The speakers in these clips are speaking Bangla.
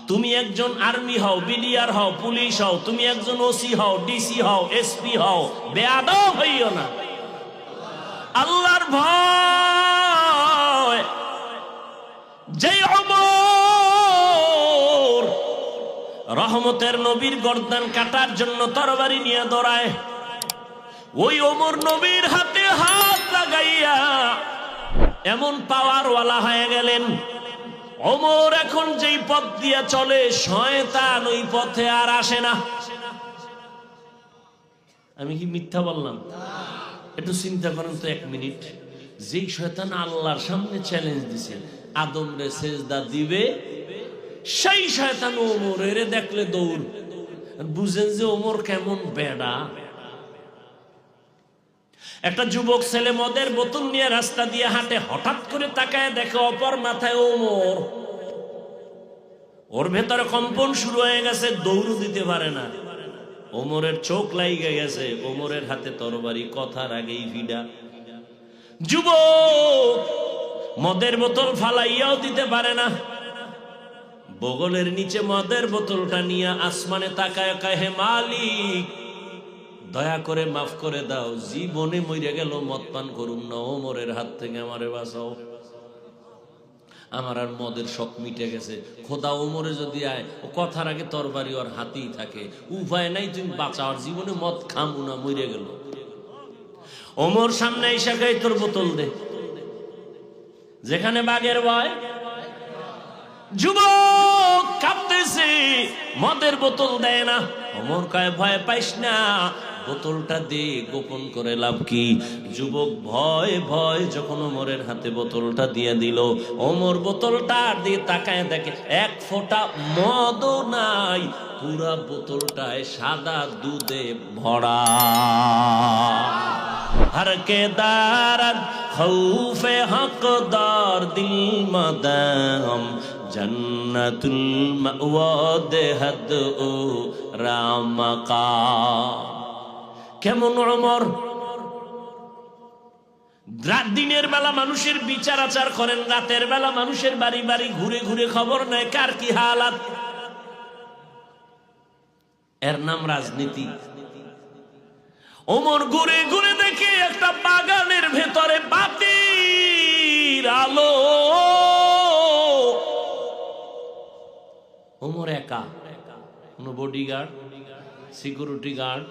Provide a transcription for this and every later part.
তুমি একজন আর্মি হও, বিডিআর হও, পুলিশ হও, তুমি একজন ওসি হও, ডিসি হও, এসপি হও, বেয়াদব হইও না। আল্লাহর ভয়। যে ওমর রহমতের নবীর গর্দান কাটার জন্য তরবারি নিয়ে দৌড়ায়, ওই ওমর নবীর হাতে হাত লাগাইয়া এমন পাওয়ারওয়ালা হয়ে গেলেন, ওমর এখন যেই পথ দিয়ে চলে শয়তান ওই পথে আর আসে না। আমি কি মিথ্যা বললাম? একটু চিন্তা করেন তো 1 মিনিট। যেই শয়তান আল্লাহর সামনে চ্যালেঞ্জ দিছে আদম রে সেজদা দিবে, সেই শয়তান ওমরের দেখলে দৌড়। বুঝেন যে ওমর কেমন বেডা। একটা যুবক ছেলে মদের বোতল নিয়ে রাস্তা দিয়ে হাঁটে, হঠাৎ করে তাকায় দেখে অপর মাথায় ওমর। ওর ভেতরে কম্পন শুরু হয়ে গেছে, দৌড় দিতে পারে না। ওমরের চোখ লাইগে গেছে, ওমরের হাতে তরবারি, কথার আগেই ভিড়া। যুবক মদের বোতল ফালাইয়াও দিতে পারে না, বগলের নিচে মদের বোতলটা নিয়ে আসমানে তাকায় কয়, হে মালিক দয়া করে মাফ করে দাও, জীবনে মরে গেল মদ পান করুম না, ওমরের হাত থেকে আমারে বাঁচাও, আমার আর মদের শখ মিটে গেছে। খোদা ওমরে যদি আয়, ও কথার আগে তরবারি ওর হাতেই থাকে, উপায় নাই, তুমি বাঁচাও, আর জীবনে মদ খামু না, মরে গেল। ওমর সামনে এসে কয়, তোর বোতল দে। যেখানে বাঘের ভয়, যুবক কাঁপতেছে, মদের বোতল দেয় না। ওমর কয়, ভয় পাইস না, বোতলটা দে, গোপন করে লাভ কি। যুবক ভয় ভয় যখন ওমরের হাতে বোতলটা দিয়ে দিল, ওমর বোতলটা দিয়ে তাকায় দেখে 1 ফোঁটা মদও নাই, পুরা বোতলটায় সাদা দুধে ভরা। हर के दारद खौफे हकदार दिल मदाम जन्नतुल मअवा देहद ओ रामका। কেমন ওমর দিনের বেলা মানুষের বিচার আচার করেন, রাতের বেলা মানুষের বাড়ি বাড়ি ঘুরে ঘুরে খবর নেয় কার কি হালাত। এর নাম রাজনীতি। ওমর ঘুরে ঘুরে দেখে একটা বাগানের ভেতরে বাতির আলো, ওমর একা, কোন বডিগার্ড, সিকিউরিটি গার্ড।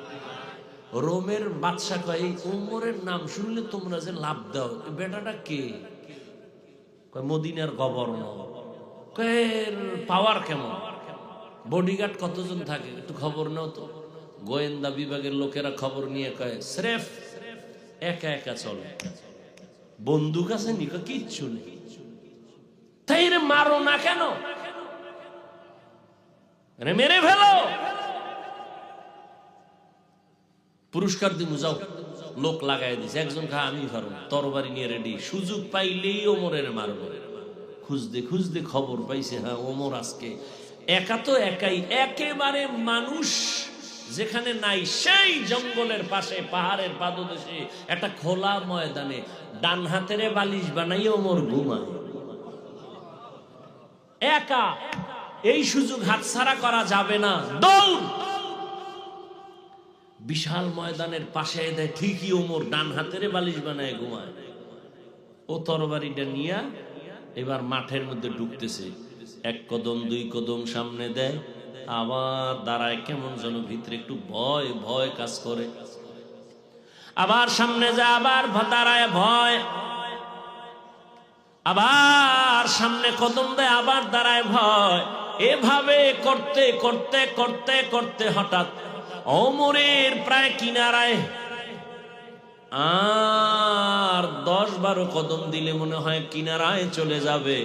রোমের বাদশা কয়, ওমরের নাম শুনলে তোমরা যে লাভ দাও, বেটাটা কে? কয় মদিনার গভর্নর। কয় পাওয়ার কেমন? বডিগার্ড কতজন থাকে একটু খবর নাও তো। গোয়েন্দা বিভাগের লোকেরা খবর নিয়ে কয়, স্রেফ একা একা চলে, বন্দুক আছে নি? কিচ্ছু নেই। তাই রে মারো না কেন? মেরে ফেলো, পুরস্কার দিব, যাও। লোক লাগাই দিছে, একজন খা আমি পারবো, তরবারি নিয়ে রেডি, সুযোগ পাইলেই ওমরের মারবো। খুঁজতে খুঁজতে খবর পাইছে, হ্যাঁ ওমর আজকে একা। তো একাই, একেবারে মানুষ যেখানে নাই, সেই জঙ্গলের পাশে পাহাড়ের পাদদেশে একটা খোলা ময়দানে ডান হাতের বালিশ বানাই ওমর ঘুমায় একা। এই সুযোগ হাতছাড়া করা যাবে না, দৌড়। বিশাল ময়দানের পাশে দেয়, ঠিকই ওমর ডান হাতের বালিশ বানায় ঘুমায়। ও তরবারিটা নিয়ে এবার মাঠের মধ্যে ঢুকতেছে, 1 কদম 2 কদম সামনে দেয়, আবার দাঁড়ায়, কেমন যেন ভিতরে একটু ভয় ভয় কাজ করে। আবার সামনে যায়, আবার দাঁড়ায়, ভয়, আবার সামনে কদম দেয়, আবার দাঁড়ায়, ভয়। এভাবে করতে করতে করতে করতে হঠাৎ ওমরের প্রায় কিনারায়, আর 10-12 কদম দিলে মনে হয় কিনারায় চলে যাবে,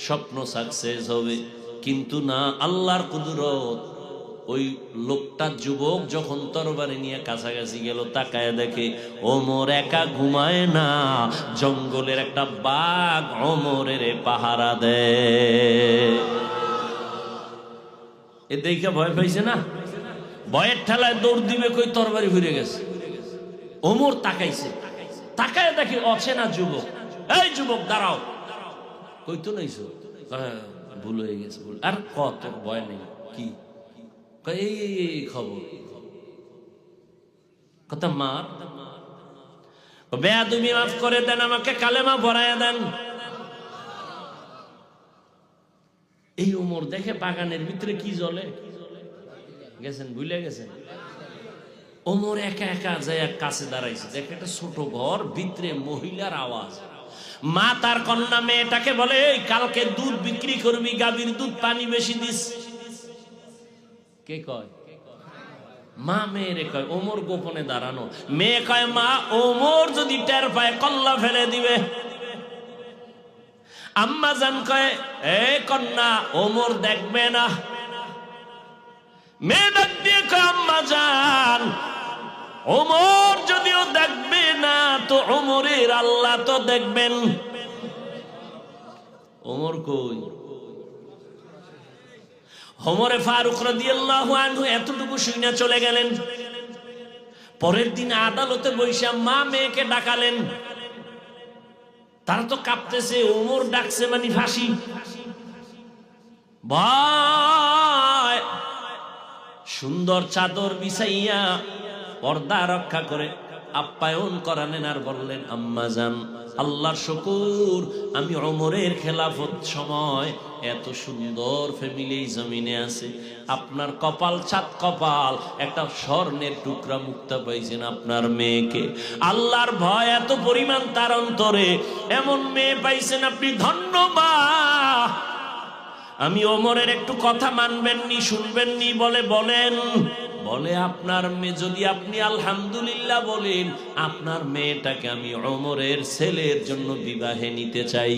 স্বপ্ন সাকসেস হবে। কিন্তু না, আল্লাহর কুদরত। ওই লোকটা যুবক যখন তরবারি নিয়ে কাছাকাছি গেল, তাকায় দেখে ওমর একা ঘুমায় না, জঙ্গলের একটা বাঘ ওমরের পাহারা দেয়। এ দেখে ভয় পাইছে না, ভয়ের ঠেলায় দৌড় দিবে, কই তরবারি ফিরে গেছে। ওমর তাকাইছে, তাকায় দেখে অচেনা যুবক। এই যুবক দাঁড়াও। কই তো নাইছো? ভুল হয়ে গেছে। আর কত ভয় নেই, কি এই খবর কথা মার বেয়াদবি মাফ করে দেন, আমাকে কালেমা পড়ায়া দেন। এই উমর দেখে বাগানের ভিতরে কি জ্বলে গেছেন, ভুলে গেছেন। ওমর একা একা যায় কাছে দাঁড়াইছে, দেখে একটা ছোট ঘর, ভিতরে মহিলার আওয়াজ। মা তার কন্যা মেয়েটাকে বলে, কালকে দুধ বিক্রি করবি, গাভীর দুধ পানি বেশি দিস। কে কয়? মা মেয়েরে কয়। ওমর গোপনে দাঁড়ানো। মেয়ে কয়, মা ওমর যদি টের পায় কল্লা ফেলে দিবে। আম্মা জান কয়, এ কন্যা ওমর দেখবে না। মেয়ে ডাক দিয়ে কয়, আম্মা জান ওমর যদিও দেখবে না তো ওমরের আল্লাহ তো দেখবেন। ওমর কই? ওমরে ফারুক রাদিয়াল্লাহু আনহু এতটুকু শুনে চলে গেলেন। পরের দিন আদালতে বসে মা মেয়েকে ডাকালেন। তারা তো কাঁপতেছে, ওমর ডাকছে মানে ফাঁসি। ভয় সুন্দর চাদর বিছাইয়া পর্দা রক্ষা করে আপ্যায়ন করালেন আর বললেন, আম্মা জান আল্লাহর শুকর, আমি ওমরের খেলাফত সময় এত সুন্দর ফ্যামিলি জমিনে আছে। আপনার কপাল চাঁদ কপাল, একটা স্বর্ণের টুকরা মুক্তা পাইছেন আপনার মেয়েকে। আল্লাহর ভয় এত পরিমাণ তার অন্তরে, এমন মেয়ে পাইছেন আপনি, ধন্যবাদ। আমি ওমরের একটু কথা মানবেননি, শুনবেননি? বলে বলেন। বলে আপনার মেয়ে, যদি আপনি আলহামদুলিল্লাহ বলেন, আপনার মেয়েটাকে আমি ওমরের ছেলের জন্য বিবাহে নিতে চাই।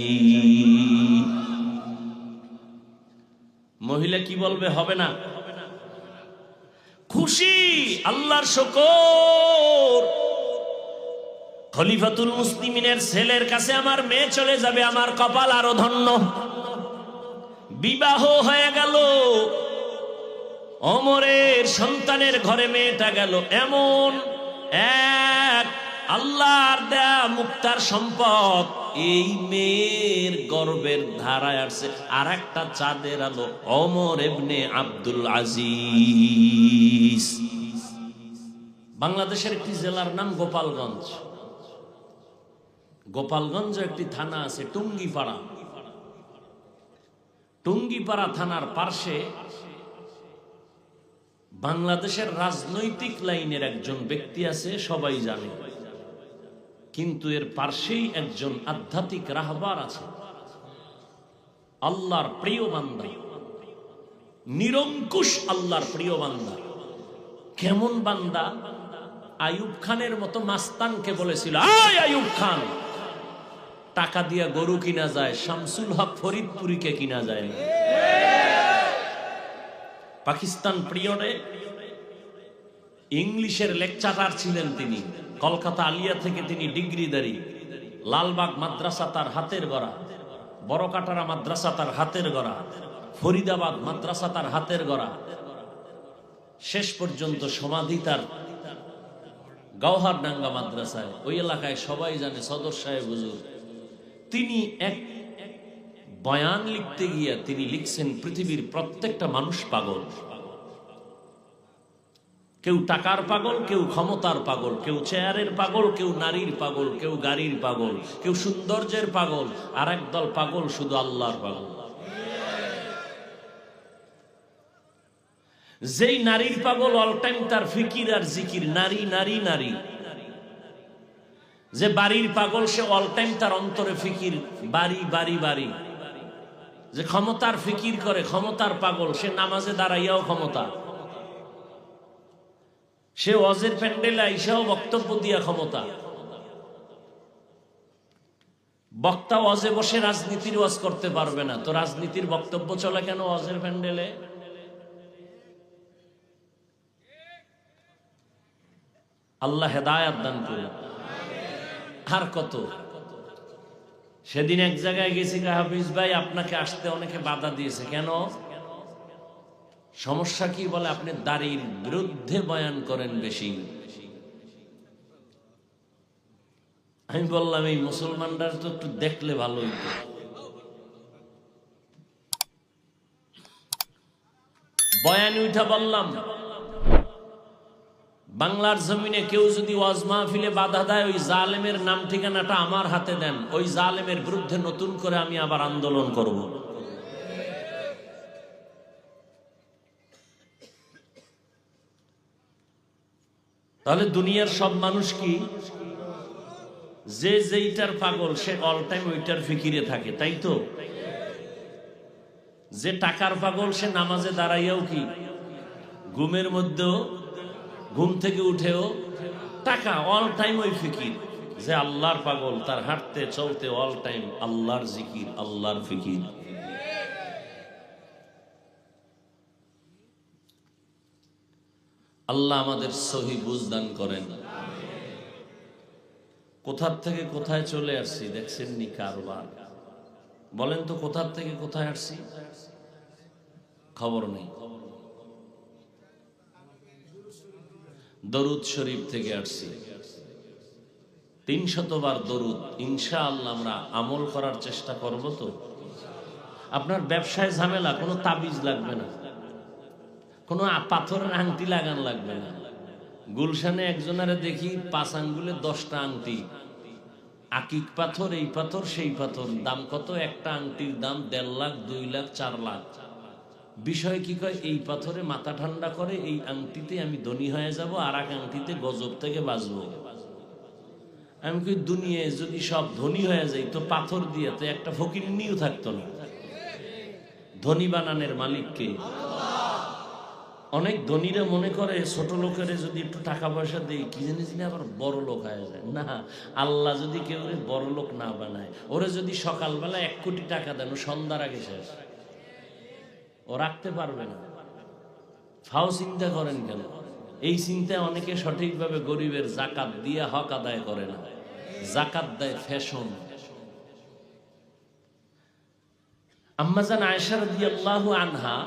মহিলা কি বলবে? হবে না? খুশি, আল্লাহর শুকর। খলিফাতুল মুসলিমিনের ছেলের কাছে আমার মেয়ে চলে যাবে, আমার কপাল আরো ধন্য। বিবাহ হয়ে গেল, ওমরের সন্তানের ঘরে মেয়েটা গেল। এমন এক আল্লাহর দেয়া মুক্তার সম্পদ, এই মেয়ের গর্বের ধারায় আসছে আর একটা চাঁদের আলো, ওমর ইবনে আব্দুল আজিজ। বাংলাদেশের একটি জেলার নাম গোপালগঞ্জ। গোপালগঞ্জ একটি থানা আছে টুঙ্গিপাড়া। টুঙ্গিপাড়া থানার পার্শ্বে বাংলাদেশের রাজনৈতিক লাইনের একজন ব্যক্তি আছে, সবাই জানে। কিন্তু এর পার্শ্বেই একজন আধ্যাত্মিক রাহবার আছে, আল্লাহর প্রিয় বান্দা, নিরঙ্কুশ আল্লাহর প্রিয় বান্দা। কেমন বান্দা? আইয়ুব খানের মতো মাস্তানকে বলেছিল, আয় আইয়ুব খান, টাকা দিয়া গরু কিনা যায়, শামসুল হক ফরিদপুরীকে কিনা যায় না। পাকিস্তান পিরিয়ডে ইংলিশের লেকচারার ছিলেন তিনি। কলকাতা আলিয়া থেকে তিনি ডিগ্রিধারী। লালবাগ মাদ্রাসা তার হাতের গড়া, বড়কাটারা মাদ্রাসা তার হাতের গড়া, ফরিদাবাদ মাদ্রাসা তার হাতের গড়া। শেষ পর্যন্ত সমাধি তার গওহারডাঙ্গা মাদ্রাসায়। ওই এলাকায় সবাই জানে সদর সাহেব হুজুর। তিনি এক বয়ান লিখতে গিয়া তিনি লিখছেন, পৃথিবীর প্রত্যেকটা মানুষ পাগল। কেউ টাকার পাগল, কেউ ক্ষমতার পাগল, কেউ চেয়ারের পাগল, কেউ নারীর পাগল, কেউ গাড়ির পাগল, কেউ সৌন্দর্যের পাগল, আর একদল পাগল শুধু আল্লাহর পাগল। যেই নারীর পাগল অল টাইম তার ফিকির আর জিকির নারী নারী নারী। যে বাড়ির পাগল সে অল টাইম তার অন্তরে ফিকির বাড়ি বাড়ি বাড়ি। যে ক্ষমতার ফিকির করে, ক্ষমতার পাগল, সে নামাজে দাঁড়াইয়াও ক্ষমতা, সে ওয়াজের প্যান্ডেলে আইসাও বক্তব্য দিয়া ক্ষমতা। বক্তা ওয়াজে বসে রাজনীতির ওয়াজ করতে পারবে না, তো রাজনীতির বক্তব্য চলে কেন ওয়াজের প্যান্ডেলে? আল্লাহ হেদায়াত দান করে। আর কত? সেদিন এক জায়গায় গেছি, হাফিজ ভাই আপনাকে আসতে অনেকে বাধা দিয়েছে। কেন? সমস্যা কি? বলে আপনি দাড়ির বিরুদ্ধে বয়ান করেন বেশি। আমি বললাম, এই মুসলমানরা তো একটু দেখলে ভালো হইতো। বয়ানে উঠা বললাম, বাংলার জমিনে কেউ যদি ওয়াজ মাহফিলে বাধা দেয়, ওই জালেমের নাম ঠিকানাটা আমার হাতে দেন, ওই জালেমের বিরুদ্ধে নতুন করে আমি আবার আন্দোলন করব। তাহলে দুনিয়ার সব মানুষ কি, যে যেইটার পাগল সে অল টাইম ওইটার ফিকিরে থাকে, তাই তো? যে টাকার পাগল সে নামাজে দাঁড়াইয়াও কি, ঘুমের মধ্যেও, ঘুম থেকে উঠেও টাকা, অল টাইম ওই ফিকির। যে আল্লাহর পাগল তার হাঁটতে চলতে অল টাইম আল্লাহর জিকির, আল্লাহর ফিকির। আল্লাহ আমাদের সহি বুঝদান করেন। কোথার থেকে কোথায় চলে আসছি দেখছেন নি কারবার? বলেন তো কোথার থেকে কোথায় আসছি, খবর নেই। দরুদ শরীফ থেকে আসছি, 300 বার দরুদ। ইনশাআল্লাহ আমরা আমল করার চেষ্টা করব। তো আপনার ব্যবসায় ঝামেলা, কোনো তাবিজ লাগবে না, কোনো পাথরের আংটি লাগান লাগবে না। গুলশানে একজনারে দেখি 5 আঙ্গুলে 10টা আংটি, আকিক পাথর, এই পাথর সেই পাথর, দাম কত? একটা আংটির দাম 1.5 লাখ, 2 লাখ, 4 লাখ। বিষয় কি কয়, এই পাথরে মাথা ঠান্ডা করে, এই আংটিতে আমি ধনী হয়ে যাব, আর এক আংটিতে গজব থেকে বাঁচবো। আমি কই, দুনিয়ায় যদি সব ধনী হয়ে যায় তো পাথর দিয়ে তো একটা ফকিরনিও থাকতো না। ধনী বানানের মালিক কে? অনেক ধনীরা মনে করে ছোট লোকের যদি একটু টাকা পয়সা দেয় কি জানি আবার বড় লোক হয়ে যায়। না, আল্লাহ যদি কেউ বড় লোক না বানায়, ওরে যদি সকালবেলা 1 কোটি টাকা দেন, সন্ধ্যার আগে শেষ, ও রাখতে পারবে না। ফাও চিন্তা করেন কেন? এই চিন্তা অনেকে সঠিকভাবে গরিবের জাকাত দিয়ে হক আদায় করে না, জাকাত দেয় ফ্যাশন। আম্মাজান আয়েশা রাদিয়াল্লাহু আনহা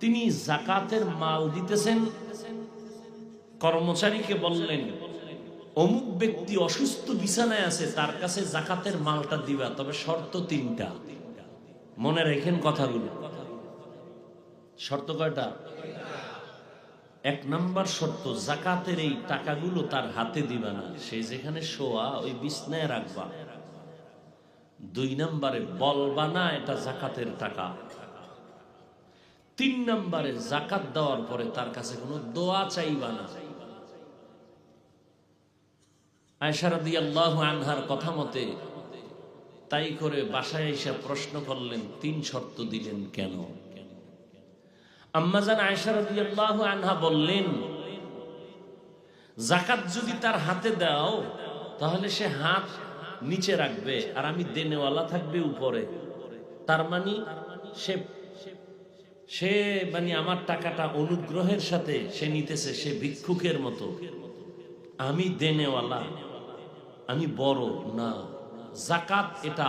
তিনি জাকাতের মাল দিতেছেন, কর্মচারীকে বললেন, অমুক ব্যক্তি অসুস্থ বিছানায় আছে, তার কাছে জাকাতের মালটা দিবা, তবে শর্ত 3টা। মনে রাখেন কথাগুলো। শর্ত কয়টা? 1 নাম্বার শর্ত, জাকাতের এই টাকাগুলো তার হাতে দিবা না, সে যেখানে শোয়া ওই বিছনায় রাখবা। 2 নাম্বারে বলবা না এটা জাকাতের টাকা। 3 নাম্বারে জাকাত দেওয়ার পরে তার কাছে কোনো দোয়া চাইবা না। আয়েশা রাদিয়াল্লাহু আনহার কথা মতে তাই করে বাসায় এসে প্রশ্ন করলেন, 3 শর্ত দিলেন কেন? আম্মাজান আয়েশা রাদিয়াল্লাহু আনহা বললেন, জাকাত যদি তার হাতে দাও তাহলে সে হাত নিচে রাখবে আর আমি দেনেওয়ালা থাকবে উপরে। তার মানে সে মানে আমার টাকাটা অনুগ্রহের সাথে সে নিতেছে, সে ভিক্ষুকের মতো। আমি দেনেওয়ালা, আমি বড় না। জাকাত এটা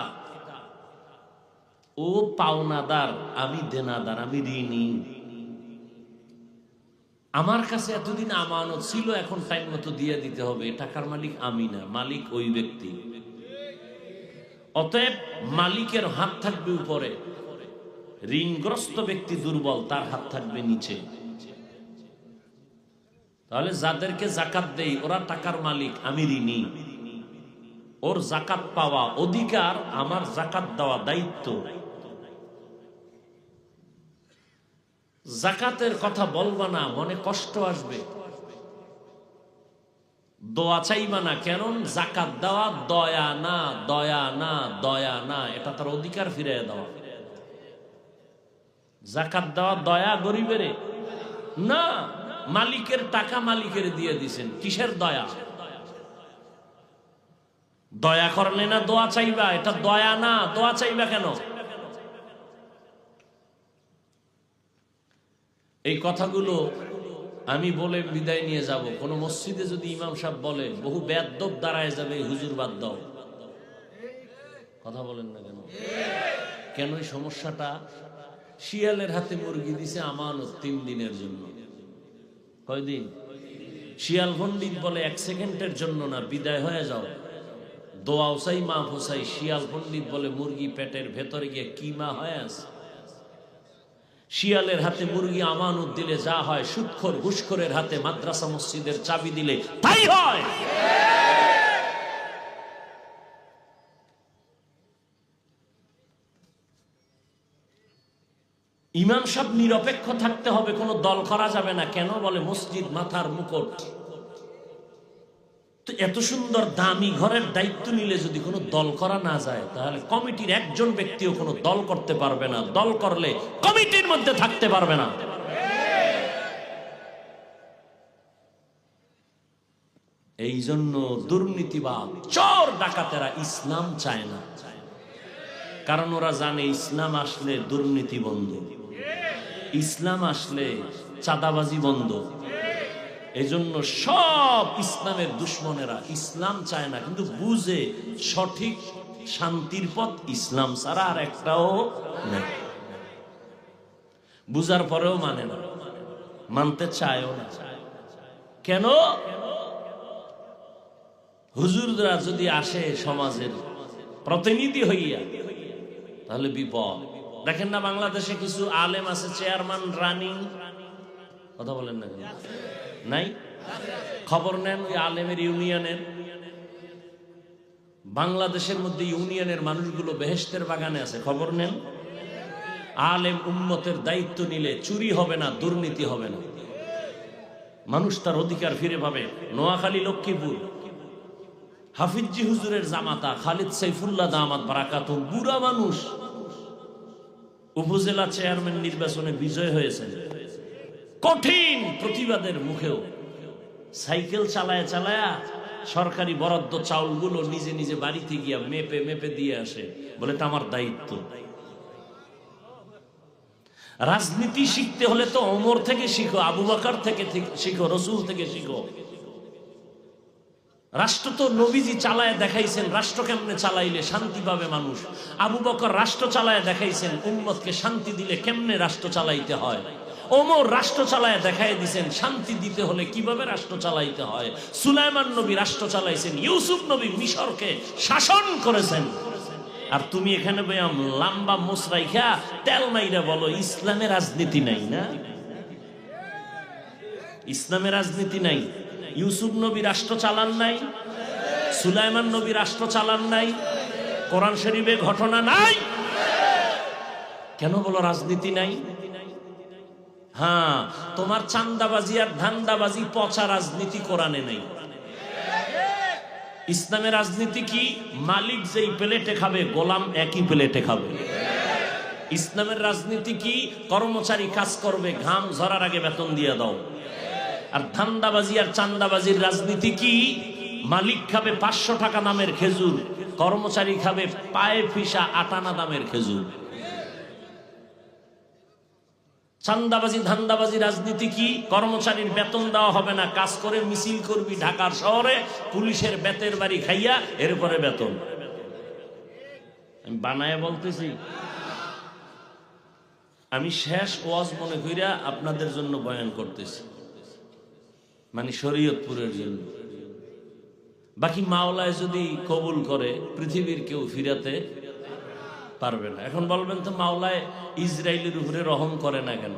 ও পাওনাদার, আমি দেনাদার, আমি ঋণী। আমার কাছে এতদিন আমানত ছিল, এখন টাইম মতো দিয়ে দিতে হবে। টাকার মালিক আমি না, মালিক ওই ব্যক্তি। অতএব মালিকের হাত থাকবে উপরে, ঋণগ্রস্ত ব্যক্তি দুর্বল, তার হাত থাকবে নিচে। তাহলে যাদেরকে জাকাত দেই ওরা টাকার মালিক, আমি ঋণী। ওর জাকাত পাওয়া অধিকার, আমার জাকাত দেওয়া দায়িত্ব। জাকাতের কথা বলবা না, মনে কষ্ট আসবে। দোয়া চাইবা না, কেন? জাকাত দেওয়া দয়া না, দয়া না, দয়া না, এটা তার অধিকার ফিরিয়ে দেওয়া। জাকাত দেওয়া দয়া গরিবের না, মালিকের টাকা মালিকের দিয়ে দিছেন, কিসের দয়া? দয়া করলে না দোয়া চাইবা, এটা দয়া না। দোয়া চাইবা কেন? এই কথাগুলো আমি বলে বিদায় নিয়ে যাব। কোন মসজিদে যদি ইমাম সাহেব বলে, বহু বেয়াদব দাঁড়ায় যাবে, হুজুর বাদ দাও। কথা বলেন না কেন? কেন এই সমস্যাটা? শিয়ালের হাতে মুরগি দিছে আমানত 3 দিনের জন্য। কয়দিন? শিয়াল পণ্ডিত বলে 1 সেকেন্ডের জন্য না, বিদায় হয়ে যাও। দোয়াও চাই, মা ফোসাই। শিয়াল পণ্ডিত বলে মুরগি পেটের ভেতরে গিয়ে কি মা হয়ে আছে। শিয়ালের হাতে মুরগি আমানত দিলে যা হয়, সুদখোর ঘুষখোরের হাতে মাদ্রাসা মসজিদের চাবি দিলে তাই হয়। ইমাম সাহেব নিরপেক্ষ থাকতে হবে, কোনো দল করা যাবে না। কেন বলে মসজিদ মাথার মুকুট। তো এত সুন্দর দামি ঘরের দায়িত্ব নিলে যদি কোনো দল করা না যায়, তাহলে কমিটির একজন ব্যক্তিও কোনো দল করতে পারবে না। দল করলে কমিটির মধ্যে থাকতে পারবে না। এই জন্য দুর্নীতিবাদ, চোর ডাকাতেরা ইসলাম চায় না, কারণ ওরা জানে ইসলাম আসলে দুর্নীতি বন্ধ, ইসলাম আসলে চাঁদাবাজি বন্ধ। এজন্য সব ইসলামের দুশ্মনেরা ইসলাম চায় না, কিন্তু বুঝে সঠিক শান্তির পথ ইসলাম ছাড়া আর একটাও নেই। বুঝার পরেও মানে না, মানতে চায়ও না। কেন? হুজুররা যদি আসে সমাজের প্রতিনিধি হইয়া, তাহলে বিপদ। দেখেন না বাংলাদেশে কিছু আলেম আছে, চেয়ারম্যান রানিং, কথা বলেন না কেন? নাই? খবর নেন ওই আলেমের ইউনিয়নের। বাংলাদেশের মধ্যে ইউনিয়নের মানুষগুলো বেহেশতের বাগানে আছে, খবর নেন। আলেম উম্মতের দায়িত্ব নিলে চুরি হবে না, দুর্নীতি হবে না, মানুষ তার অধিকার ফিরে পাবে। নোয়াখালী, লক্ষ্মীপুর, হাফিজি হুজুরের জামাতা খালিদ সাইফুল্লাহ দামাত বারাকাতুহু, বুড়া মানুষ, উপজেলা চেয়ারম্যান নির্বাচনে বিজয় হয়েছেন। কঠিন প্রতিবাদের মুখেও সাইকেল চালায় চালায়া সরকারি বরাদ্দ চাউলগুলো নিজে নিজে বাড়িতে গিয়া মেপে মেপে দিয়ে আসে, বলে এটা আমার দায়িত্ব। রাজনীতি শিখতে হলে তো ওমর থেকে শিখো, আবু বকর থেকে শিখো, রসুল থেকে শিখো। রাষ্ট্র তো নবীজি চালায় দেখাইছেন, রাষ্ট্র কেমনে চালাইলে শান্তি পাবে মানুষ। আবু বকর রাষ্ট্র চালায় দেখাইছেন উম্মতকে শান্তি দিলে কেমনে রাষ্ট্র চালাইতে হয়। ওমর রাষ্ট্র চালায় দেখাই দিয়েছেন শান্তি দিতে হলে কিভাবে রাষ্ট্র চালাইতে হয়। সুলাইমান নবী রাষ্ট্র চালাইছেন, ইউসুফ নবী মিশরকে শাসন করেছেন। আর তুমি এখানে বয়াম লাম্বা মোসরাইখা তেল মাইরা বলো ইসলামের রাজনীতি নাই। না, ইসলামের রাজনীতি নাই। ইউসুফ নবী রাষ্ট্র চালান নাই, সুলাইমান নবী রাষ্ট্র চালান নাই, কোরআন শরীফে ঘটনা নাই। কেন বলো রাজনীতি নাই? হ্যাঁ, তোমার চান্দাবাজি আর ধান্দাবাজি পচা রাজনীতি কোরআনে নাই। ইসলামের রাজনীতি কি? মালিক যেই প্লেটে খাবে গোলাম একই প্লেটে খাবে। ইসলামের রাজনীতি কি? কর্মচারী কাজ করবে, ঘাম ঝরার আগে বেতন দিয়ে দাও। আর ধান্দাবাজি আর চান্দাবাজির রাজনীতি কি? মালিক খাবে 500 টাকা দামের খেজুর, কর্মচারী খাবে পায়ে ফিসা 8 আনা দামের খেজুর। চান্দাবাজি ধান্দাবাজি রাজনীতি কি? কর্মচারীর বেতন দেওয়া হবে না, কাজ করে মিছিল করবি ঢাকার শহরে, পুলিশের বেতের বাড়ি খাইয়া এরপরে বেতন। আমি বানায় বলতেছি, আমি শেষ ওয়াজ মনে কইরা আপনাদের জন্য বয়ান করতেছি, মানে শরীয়তপুরের জন্য। বাকি মাওলায় যদি কবুল করে পৃথিবীর কেউ ফিরাতে পারবে না। এখন বলবেন তো মাওলায় ইসরায়েলের উপরে রহম করে না কেন?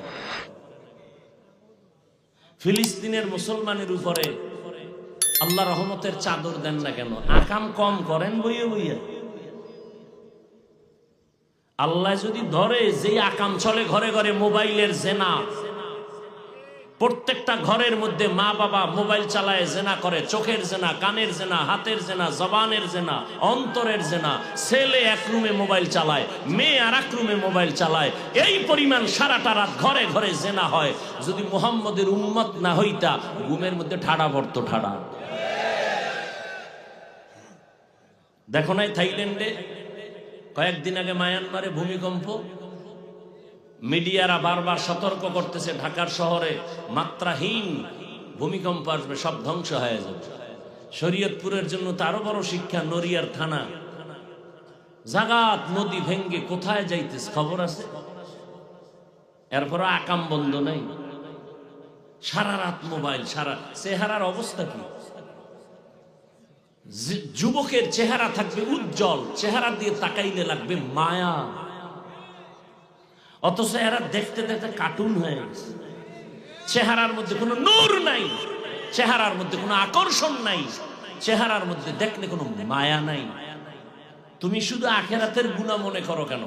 ফিলিস্তিনের মুসলমানের উপরে আল্লাহ রহমতের চাদর দেন না কেন? আকাম কম করেন বইয়ে বইয়ে। আল্লাহ যদি ধরে যে আকাম চলে ঘরে ঘরে মোবাইলের জেনা, প্রত্যেকটা ঘরের মধ্যে মা বাবা মোবাইল চালায় জেনা করে, চোখের জেনা, কানের জেনা, হাতের জেনা, জবানের জেনা, অন্তরের জেনা। ছেলে এক রুমে মোবাইল চালায়, মেয়ে আর এক রুমে মোবাইল চালায়, এই পরিমাণ সারাটা রাত ঘরে ঘরে জেনা হয়। যদি মুহাম্মদের উম্মত না হইতা ঘুমের মধ্যে ঠাড়া পড়তো, ঠাড়া। দেখো নাই থাইল্যান্ডে কয়েকদিন আগে মায়ানমারে ভূমিকম্প, মিডিয়ারা বারবার সতর্ক করতেছে ঢাকার শহরে মাত্রাহীন ভূমিকম্প আসবে, সব ধ্বংস হয়ে যাবে। শরীয়তপুরের জন্য তারও বড় শিক্ষা, নড়িয়ার থানা জাগাত নদী ভেঙ্গে কোথায় যাইতেছে খবর আছে, এরপর আকাম বন্ধ নাই, সারা রাত মোবাইল। সারা চেহারার অবস্থা কি? যুবকের চেহারা থাকবে উজ্জ্বল, চেহারা দিয়ে তাকাইলে লাগবে মায়া। অথচ এরা দেখতে দেখতে কার্টুন হয়ে গেছে। চেহারার মধ্যে কোনো নূর নাই, চেহারার মধ্যে কোনো আকর্ষণ নাই, চেহারার মধ্যে দেখলে কোনো মায়া নাই। তুমি শুধু আখিরাতের গুনাহ মনে করো কেন?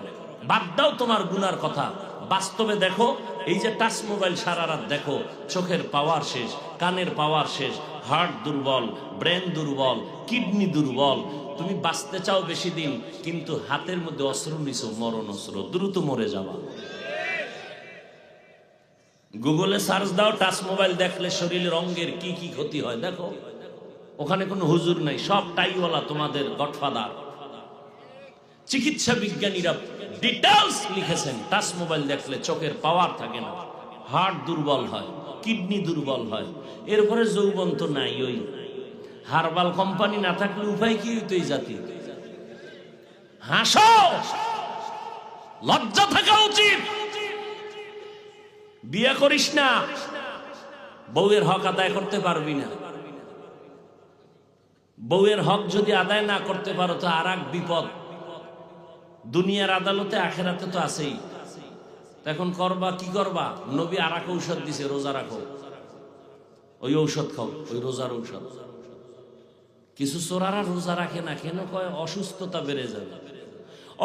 বাদ দাও তোমার গুনার কথা, বাস্তবে দেখো। এই যে টাচ মোবাইল সারা রাত দেখো, চোখের পাওয়ার শেষ, কানের পাওয়ার শেষ, হার্ট দুর্বল, ব্রেন দুর্বল, কিডনি দুর্বল। তুমি বাঁচতে চাও বেশি দিন, কিন্তু হাতের মধ্যে অস্ত্র নিছো, মরণ অস্ত্র, দ্রুত মরে যাওয়া। গুগলে সার্চ দাও, টাচ মোবাইল দেখলে শরীরের অঙ্গের কি কি ক্ষতি হয় দেখো। ওখানে কোনো হুজুর নাই, সব টাইওয়ালা তোমাদের গডফাদার। চিকিৎসা বিজ্ঞানীরা ডিটেইলস লিখেছেন, টাচ মোবাইল দেখলে চোখের পাওয়ার থাকে না, হার্ট দুর্বল হয়, কিডনি দুর্বল হয়। এরপরে যৌবন তো নাই। ওই হার্বাল কোম্পানি না থাকলে উপায় কি হইতো এই জাতি? হাসো, লজ্জা থাকা উচিত। বিয়ে করিস না, বউয়ের হক আদায় করতে পারবি না। বউয়ের হক যদি আদায় না করতে পারো তো আর এক বিপদ। দুনিয়ার আদালতে আখেরাতে তো আছেই। এখন করবা কি করবা? নবী আর এক ঔষধ দিছে, রোজা রাখো। ওই ঔষধ খাও, ওই রোজার ঔষধ। কিছু চোরারা রোজা রাখে না কেন? কয় অসুস্থতা বেড়ে যাবে।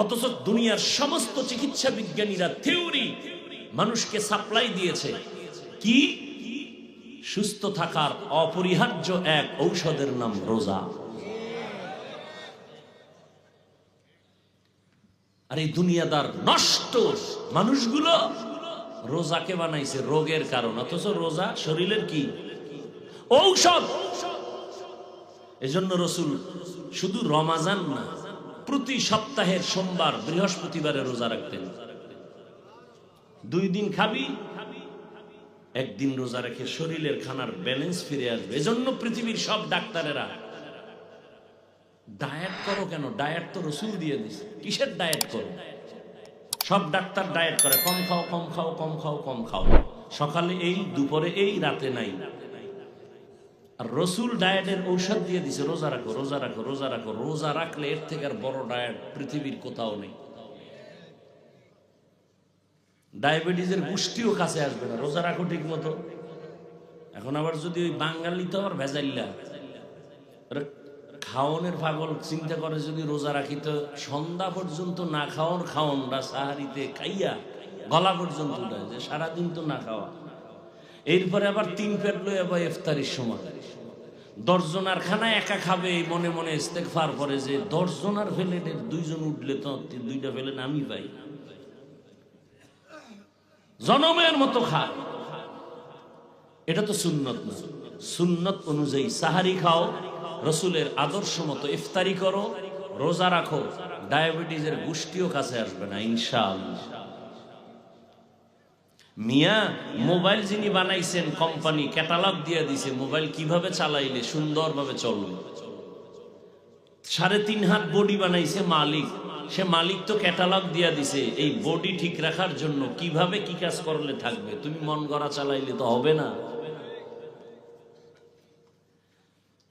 অথচ দুনিয়ার সমস্ত চিকিৎসা বিজ্ঞানীরা থিওরি মানুষকে সাপ্লাই দিয়েছে কি? সুস্থ থাকার অপরিহার্য এক ঔষধের নাম রোজা। আর এই দুনিয়াদার নষ্ট মানুষগুলো রোজাকে বানাইছে রোগের কারণ, অথচ রোজা শরীরের কি? ঔষধ। এজন্য রাসূল শুধু রমাজান না, প্রতি সপ্তাহের সোমবার বৃহস্পতিবারে রোজা রাখতেন। 2 দিন খাবি, একদিন রোজা রেখে শরীরের খানার ব্যালেন্স ফিরে আসবে। এজন্য পৃথিবীর সব ডাক্তারেরা ডায়েট করো কেন? ডায়েট তো রাসূল দিয়ে দিছে। কিসের ডায়েট করো? সব ডাক্তার ডায়েট করে, কম খাও, কম খাও, কম খাও, কম খাও। সকালে এই, দুপুরে এই, রাতে নাই। আর রাসূল ডায়েটের ঔষধ দিয়ে দিছে, রোজা রাখো, রোজা রাখো, রোজা রাখো। রোজা রাখলে এর থেকে আর বড় ডায়েট পৃথিবীর কোথাও নেই। ডায়াবেটিসের গোষ্ঠীও কাছে আসবে না, রোজা রাখো ঠিক মতো। এখন আবার যদি ওই বাঙালি তো আবার ভেজাইল্লা খাওয়ানোর পাগল চিন্তা করে, যদি রোজা রাখি তো সন্ধ্যা পর্যন্ত না খাওয়ার খাওয়ানটা সাহারিতে খাইয়া গলা পর্যন্ত উঠায়, যে সারাদিন তো না খাওয়া। এরপরে আবার 3 পেট লইয়া বা ইফতারির সময় 10 জনার খানা একা খাবে, মনে মনে ইস্তেগফার করে যে 10 জনার প্লেটে 2 জন উঠলে তো 2টা প্লেট আমি পাই। জনমের মতো খায়। এটা তো সুন্নত না। সুন্নত অনুযায়ী সাহারি খাও, রাসূলের আদর্শ মতো ইফতারি করো, রোজা রাখো, ডায়াবেটিসের গোষ্ঠীও কাছে আসবে না ইনশাআল্লাহ। মিয়া মোবাইল যিনি বানাইছেন, কোম্পানি ক্যাটালগ দিয়ে দিছে মোবাইল কিভাবে চালাইলে সুন্দরভাবে চলবে। 3.5 হাত বডি বানাইছে মালিক, সে মালিক তো ক্যাটালগ দিয়ে দিছে এই বডি ঠিক রাখার জন্য কিভাবে কি কাজ করলে থাকবে। তুমি মন গড়া চালাইলে তো হবে না।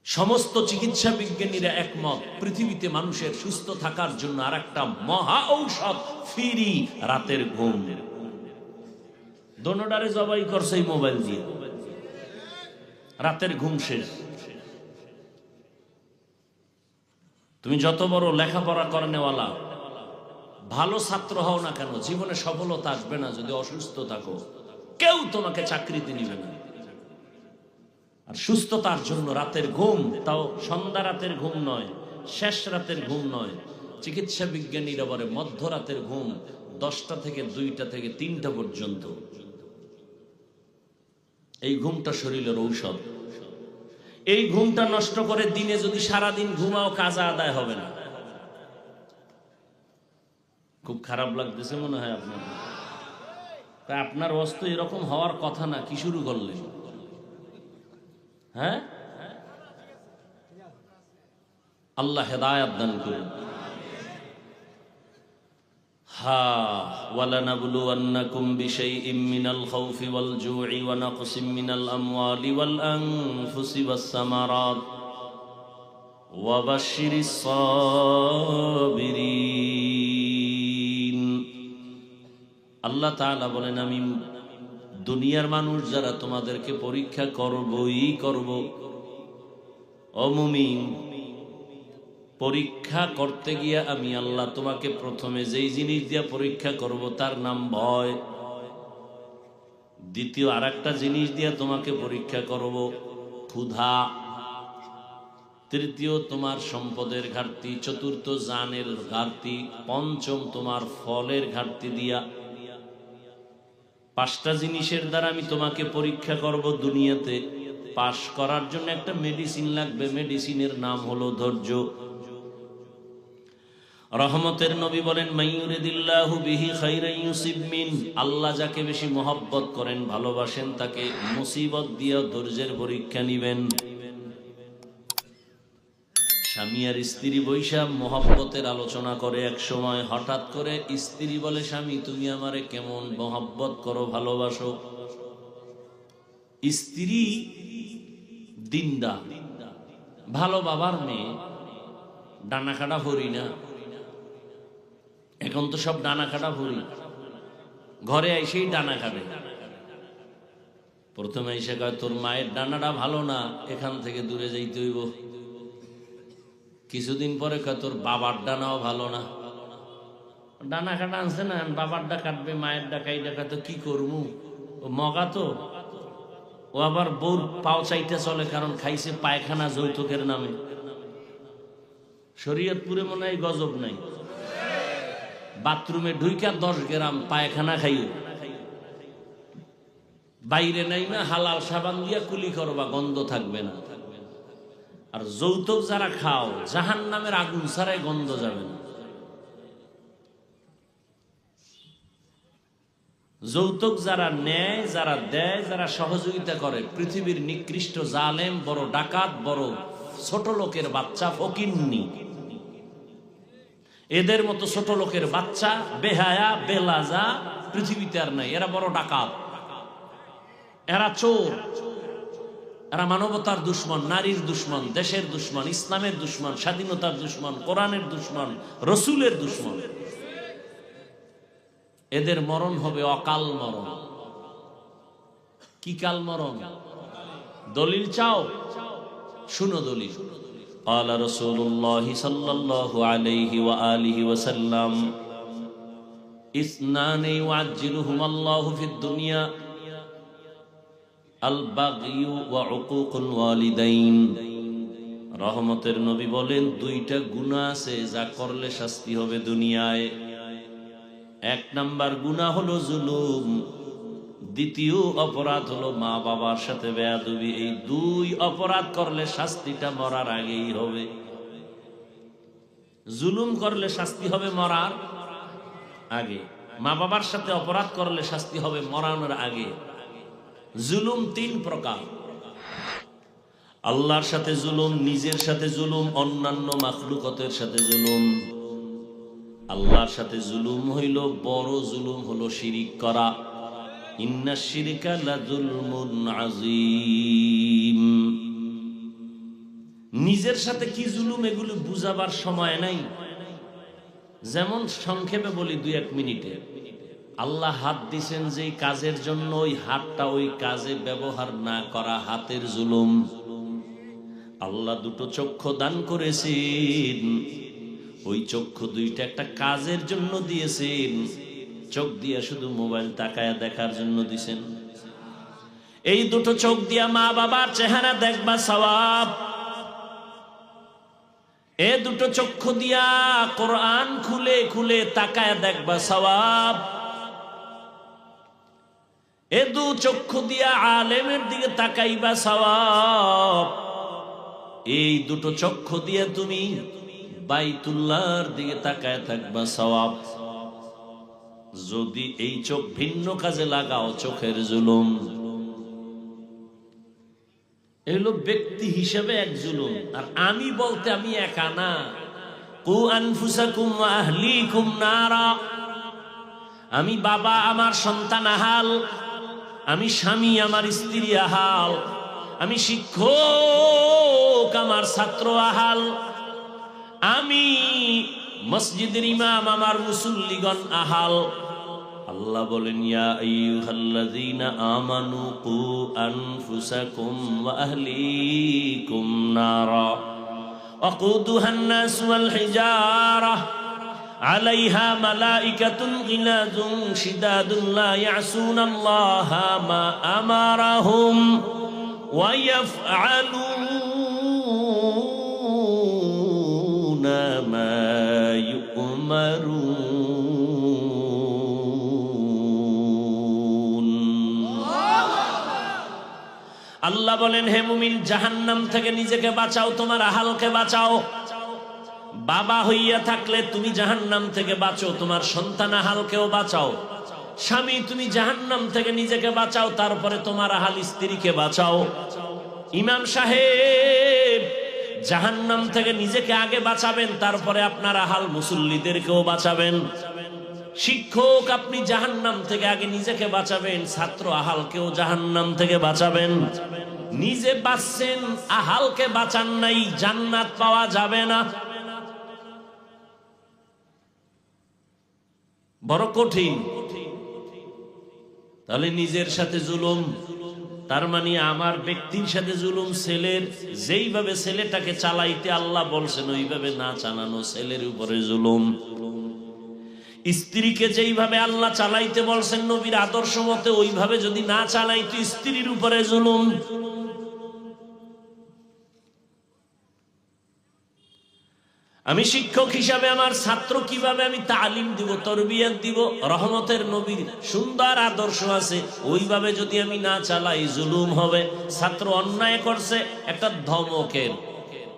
সমস্ত চিকিৎসা বিজ্ঞানীরা একমত, পৃথিবীতে মানুষের সুস্থ থাকার জন্য আরেকটা মহা ঔষধ ফ্রি, রাতের ঘুম। দোনোটারে জবাই করছে এই মোবাইল দিয়ে। রাতের ঘুম শেষ। তুমি যত বড় লেখাপড়া করেনেওয়ালা ভালো ছাত্র হও না কেন, জীবনে সফলতা আসবে না যদি অসুস্থ থাকো। কেউ তোমাকে চাকরিতে নিবে না। আর সুস্থতার জন্য রাতের ঘুম, তাও সন্ধ্যা রাতের ঘুম নয়, শেষ রাতের ঘুম নয়। চিকিৎসা বিজ্ঞানীরা বলে মধ্যরাতের ঘুম, 10টা থেকে 2টা থেকে 3টা পর্যন্ত। এই ঘুমটা শরীরের ঔষধ। এই ঘুমটা নষ্ট করে দিনে যদি সারাদিন ঘুমাও, কাজা আদায় হবে না। খুব খারাপ লাগতেছে মনে হয় আপনার। তাই আপনার অবস্থা এরকম হওয়ার কথা না, কি শুরু করলেন? হ্যাঁ, আল্লাহ হেদায়েত দান করুন। وَلَنَبْلُوَنَّكُمْ بِشَيْءٍ مِّنَ الْخَوْفِ وَالْجُوعِ وَنَقْصٍ مِّنَ الْأَمْوَالِ وَالْأَنفُسِ وَالثَّمَرَاتِ وَبَشِّرِ الصَّابِرِينَ আল্লাহ তাআলা বলেন, আমি দুনিয়ার মানুষ যারা তোমাদেরকে পরীক্ষা করবই করব। ও মুমিন, পরীক্ষা করতে গিয়ে আমি আল্লাহ তোমাকে প্রথমে যেই জিনিস দিয়ে পরীক্ষা করব তার নাম ভয়। দ্বিতীয় আরেকটা জিনিস দিয়ে তোমাকে পরীক্ষা করব, ক্ষুধা। তৃতীয় তোমার সম্পদের ঘাটতি। চতুর্থ জানের ঘাটতি। পঞ্চম তোমার ফলের ঘাটতি দিয়া। পাঁচটা জিনিসের দ্বারা আমি তোমাকে পরীক্ষা করব দুনিয়াতে। পাশ করার জন্য একটা মেডিসিন লাগবে, মেডিসিনের নাম হলো ধৈর্য। রহমতের নবী বলেন, মাইয়ুরিদিল্লাহু বিহি খাইরান ইউসিব মিন, আল্লাহ যাকে বেশি মহব্বত করেন, ভালোবাসেন, তাকে মুসিবত দিয়ে ধৈর্যের পরীক্ষা নিবেন। স্বামী আর স্ত্রী বৈশা মহব্বতের আলোচনা করে এক সময় হঠাৎ করে স্ত্রী বলে, স্বামী তুমি আমারে কেমন মহব্বত করো, ভালোবাসো? স্ত্রী দিনদা, ভালো বাবার মেয়ে, ডানা কাটা ভরি না। এখন তো সব ডানা কাটা ভরি, ঘরে এসেই ডানা কাটে। প্রথমে এসে কয়, তোর মায়ের ডানাটা ভালো না, এখান থেকে দূরে যাইতে হইব। কিছুদিন পরে কয়, তোর বাবার ডানাও ভালো না। ডানা কাটা আনছে না, বাবারটা কাটবে, মায়ের ডাকাই ডাকা তো কি করবো, ও মগা তো। ও আবার বউর পাও চাইতে চলে, কারণ খাইছে পায়খানা যৌতুকের নামে। শরীয়তপুরে মনে হয় গজব নাই, বাথরুমে ঢুইকা 10 গ্রাম পায়খানা খাইও, বাইরে নাই না হালাল সাবান দিয়া কুলি করবা, গন্ধ থাকবে না। আর যৌতুক যারা খাও, জাহান্নামের আগুন ছাড়াই গন্ধ যাবে না। যৌতুক যারা নেয়, যারা দেয়, যারা সহযোগিতা করে, পৃথিবীর নিকৃষ্ট জালেম, বড় ডাকাত, বড় ছোট লোকের বাচ্চা, ফকিন্নি। এদের মতো ছোট লোকের বাচ্চা, বেহায়া বেলাজা পৃথিবীতে আর নাই। এরা বড় ডাকাত, এরা চোর, এরা মানবতার দুশ্মন, নারীর দুশ্মন, দেশের দুশ্মন, ইসলামের দুশ্মন, স্বাধীনতার দুশ্মন, কোরআনের দুশ্মন, রসুলের দুশ্মন। এদের মরণ হবে অকাল মরণ। কি কাল মরণ? দলিল চাও? শুনো দলিল। قال رسول الله صلى الله عليه وآله وسلم اثنان يعجلهما الله في الدنيا البغي وعقوق الوالدين। রহমতের নবী বলেন, দুইটা গুনাহ আছে যা করলে শাস্তি হবে দুনিয়ায়। এক নাম্বার গুনাহ হলো জুলুম, দ্বিতীয় অপরাধ হলো মা বাবার সাথে বেয়াদবি। এই দুই অপরাধ করলে শাস্তিটা মরার আগেই হবে। জুলুম করলে শাস্তি হবে মরার আগে, মা বাবার সাথে অপরাধ করলে শাস্তি হবে মরানোর আগে। জুলুম 3 প্রকার। আল্লাহর সাথে জুলুম, নিজের সাথে জুলুম, অন্যান্য মাখলুকাতের সাথে জুলুম। আল্লাহর সাথে জুলুম হইল, বড় জুলুম হলো শিরিক করা। ইন্না শিরকা লাযুলমুন আযীম। নিজের সাথে কি জুলুম এগুলো বুঝাবার সময় নাই। যেমন সংক্ষেপে বলি 2-1 মিনিটে, আল্লাহ হাত দিছেন যেই কাজের জন্য, ওই হাতটা ওই কাজে ব্যবহার না করা হাতের জুলুম। আল্লাহ 2টো চক্ষু দান করেছেন, ওই চক্ষু 2টা একটা কাজের জন্য দিয়েছেন। চোখ দিয়া শুধু মোবাইল তাকায়া দেখার জন্য দিছেন। এই 2টো চোখ দিয়া মা বাবার চেহারা দেখবা সওয়াব। এই 2টো চক্ষু দিয়া কোরআন খুলে খুলে তাকায়া দেখবা সওয়াব। এই 2 চক্ষু দিয়া আলেমের দিকে তাকাইবা সওয়াব। এই 2টো চক্ষু দিয়া তুমি বাইতুল্লাহর দিকে তাকায় থাকবা সওয়াব। যদি এই চোখ ভিন্ন কাজে লাগাও, চোখের জুলুম। এগুলো ব্যক্তি হিসেবে এক জুলুম। আর আমি বলতে আমি একা না। কু আনফুসাকুম ওয়া আহলিকুম নারা। আমি বাবা, আমার সন্তান আহাল। আমি স্বামী, আমার স্ত্রী আহাল। আমি শিক্ষক, আমার ছাত্র আহাল। আমি মসজিদের ইমাম, আমার মুসল্লিগণ আহাল। আল্লাহ বলেন, ইয়া আইয়ুহাল্লাযীনা আমানু কু আনফুসাকুম ওয়া আহলিকুম নারা ওয়াকুদুহান নাস ওয়াল হিজারা আলাইহা মালাইকাতুন গিলাযুন শিদাদুন লা ইয়াসুনাল্লাহা মা আমারাহুম ওয়া ইয়াফআলুনা মা ইউমারুন। আল্লাহ বলেন, হে মুমিন, জাহান্নাম থেকে নিজেকে বাঁচাও, তোমার আহালকে বাঁচাও। বাবা হইয়া থাকলে তুমি জাহান্নাম থেকে বাঁচো, তোমার সন্তান আহালকেও বাঁচাও। স্বামী, তুমি জাহান্নাম থেকে নিজেকে বাঁচাও, তারপরে তোমার আহাল স্ত্রীকে বাঁচাও। ইমাম সাহেব, জাহান্নাম থেকে নিজেকে আগে বাঁচাবেন, তারপরে আপনার আহাল মুসল্লিদেরকেও বাঁচাবেন। শিক্ষক, আপনি জাহান্নাম থেকে আগে নিজেকে বাঁচাবেন, ছাত্র আহালকেও জাহান্নাম থেকে বাঁচাবেন। নিজে বাঁচছেন, আহালকে বাঁচান নাই, জান্নাত পাওয়া যাবে না। বড় কঠিন। তাহলে নিজের সাথে জুলুম, তার মানে আমার ব্যক্তির সাথে জুলুম। ছেলের যেইভাবে ছেলেটাকে চালাইতে আল্লাহ বলছেন ওইভাবে না চালানো, ছেলের উপরে জুলুম। স্ত্রীকে যেইভাবে আল্লাহ চালাইতে বলছেন নবীর আদর্শ মতে, ওইভাবে যদি না চালাইতো স্ত্রীর উপরে জুলুম। আমি শিক্ষক হিসাবে আমার ছাত্র কিভাবে আমি তালিম দিব, তরবিয়ত দিব, রহমতের নবীর সুন্দর আদর্শ আছে, ওইভাবে যদি আমি না চালাই জুলুম হবে। ছাত্র অন্যায় করছে, একটা ধমকের,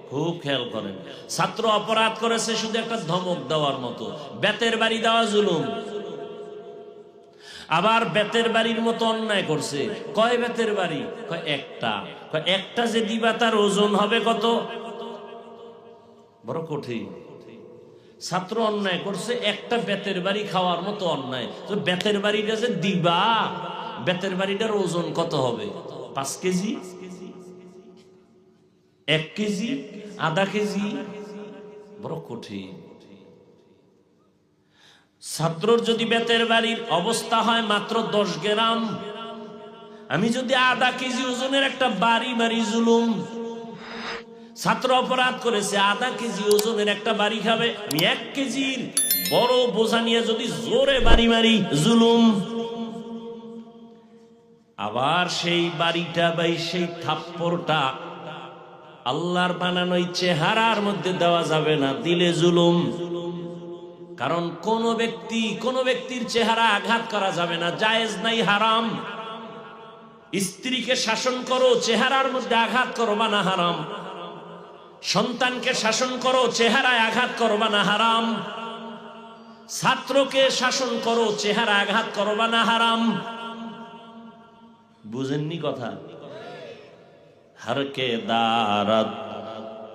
খুব খেয়াল করেন, ছাত্র অপরাধ করেছে শুধু একটা ধমক দেওয়ার মতো, বেতের বাড়ি দেওয়া জুলুম। আবার বেতের বাড়ির মতো অন্যায় করছে, কয় বেতের বাড়ি? কয় একটা। কয় একটা যে দিবা তার ওজন হবে কত? বড় কঠিন। ছাত্র অন্যায় করছে, একটা বেতের বাড়ি খাওয়ার মতো অন্যায়। তো বেতের বাড়িটা যে দিবা, বেতের বাড়িটার ওজন কত হবে? 5 কেজি, 1 কেজি, আধা কেজি? বড় কঠিন। ছাত্রর যদি বেতের বাড়ির অবস্থা হয় মাত্র 10 গ্রাম, আমি যদি আধা কেজি ওজনের একটা বাড়ি মারি, জুলুম। ছাত্র অপরাধ করেছে, আধা কেজি ওজনের একটা বাড়ি খাবে, আমি 1 কেজির বড় বোঝা নিয়ে যদি জোরে বাড়ি মারি, জুলুম। আবার সেই বাড়িটা বা সেই থাপ্পড়টা আল্লাহর বানানো চেহারার মধ্যে দেওয়া যাবে না, দিলে জুলুম। কারণ কোন ব্যক্তির চেহারা আঘাত করা যাবে না, জায়েজ নাই, হারাম। স্ত্রীকে শাসন করো, চেহারার মধ্যে আঘাত করবা না, হারাম। সন্তানকে শাসন করো, চেহারায় আঘাত করবা না, হারাম। ছাত্রকে শাসন করো, চেহারা আঘাত করবা না, হারাম। বুঝেননি কথা? হরকে দারদ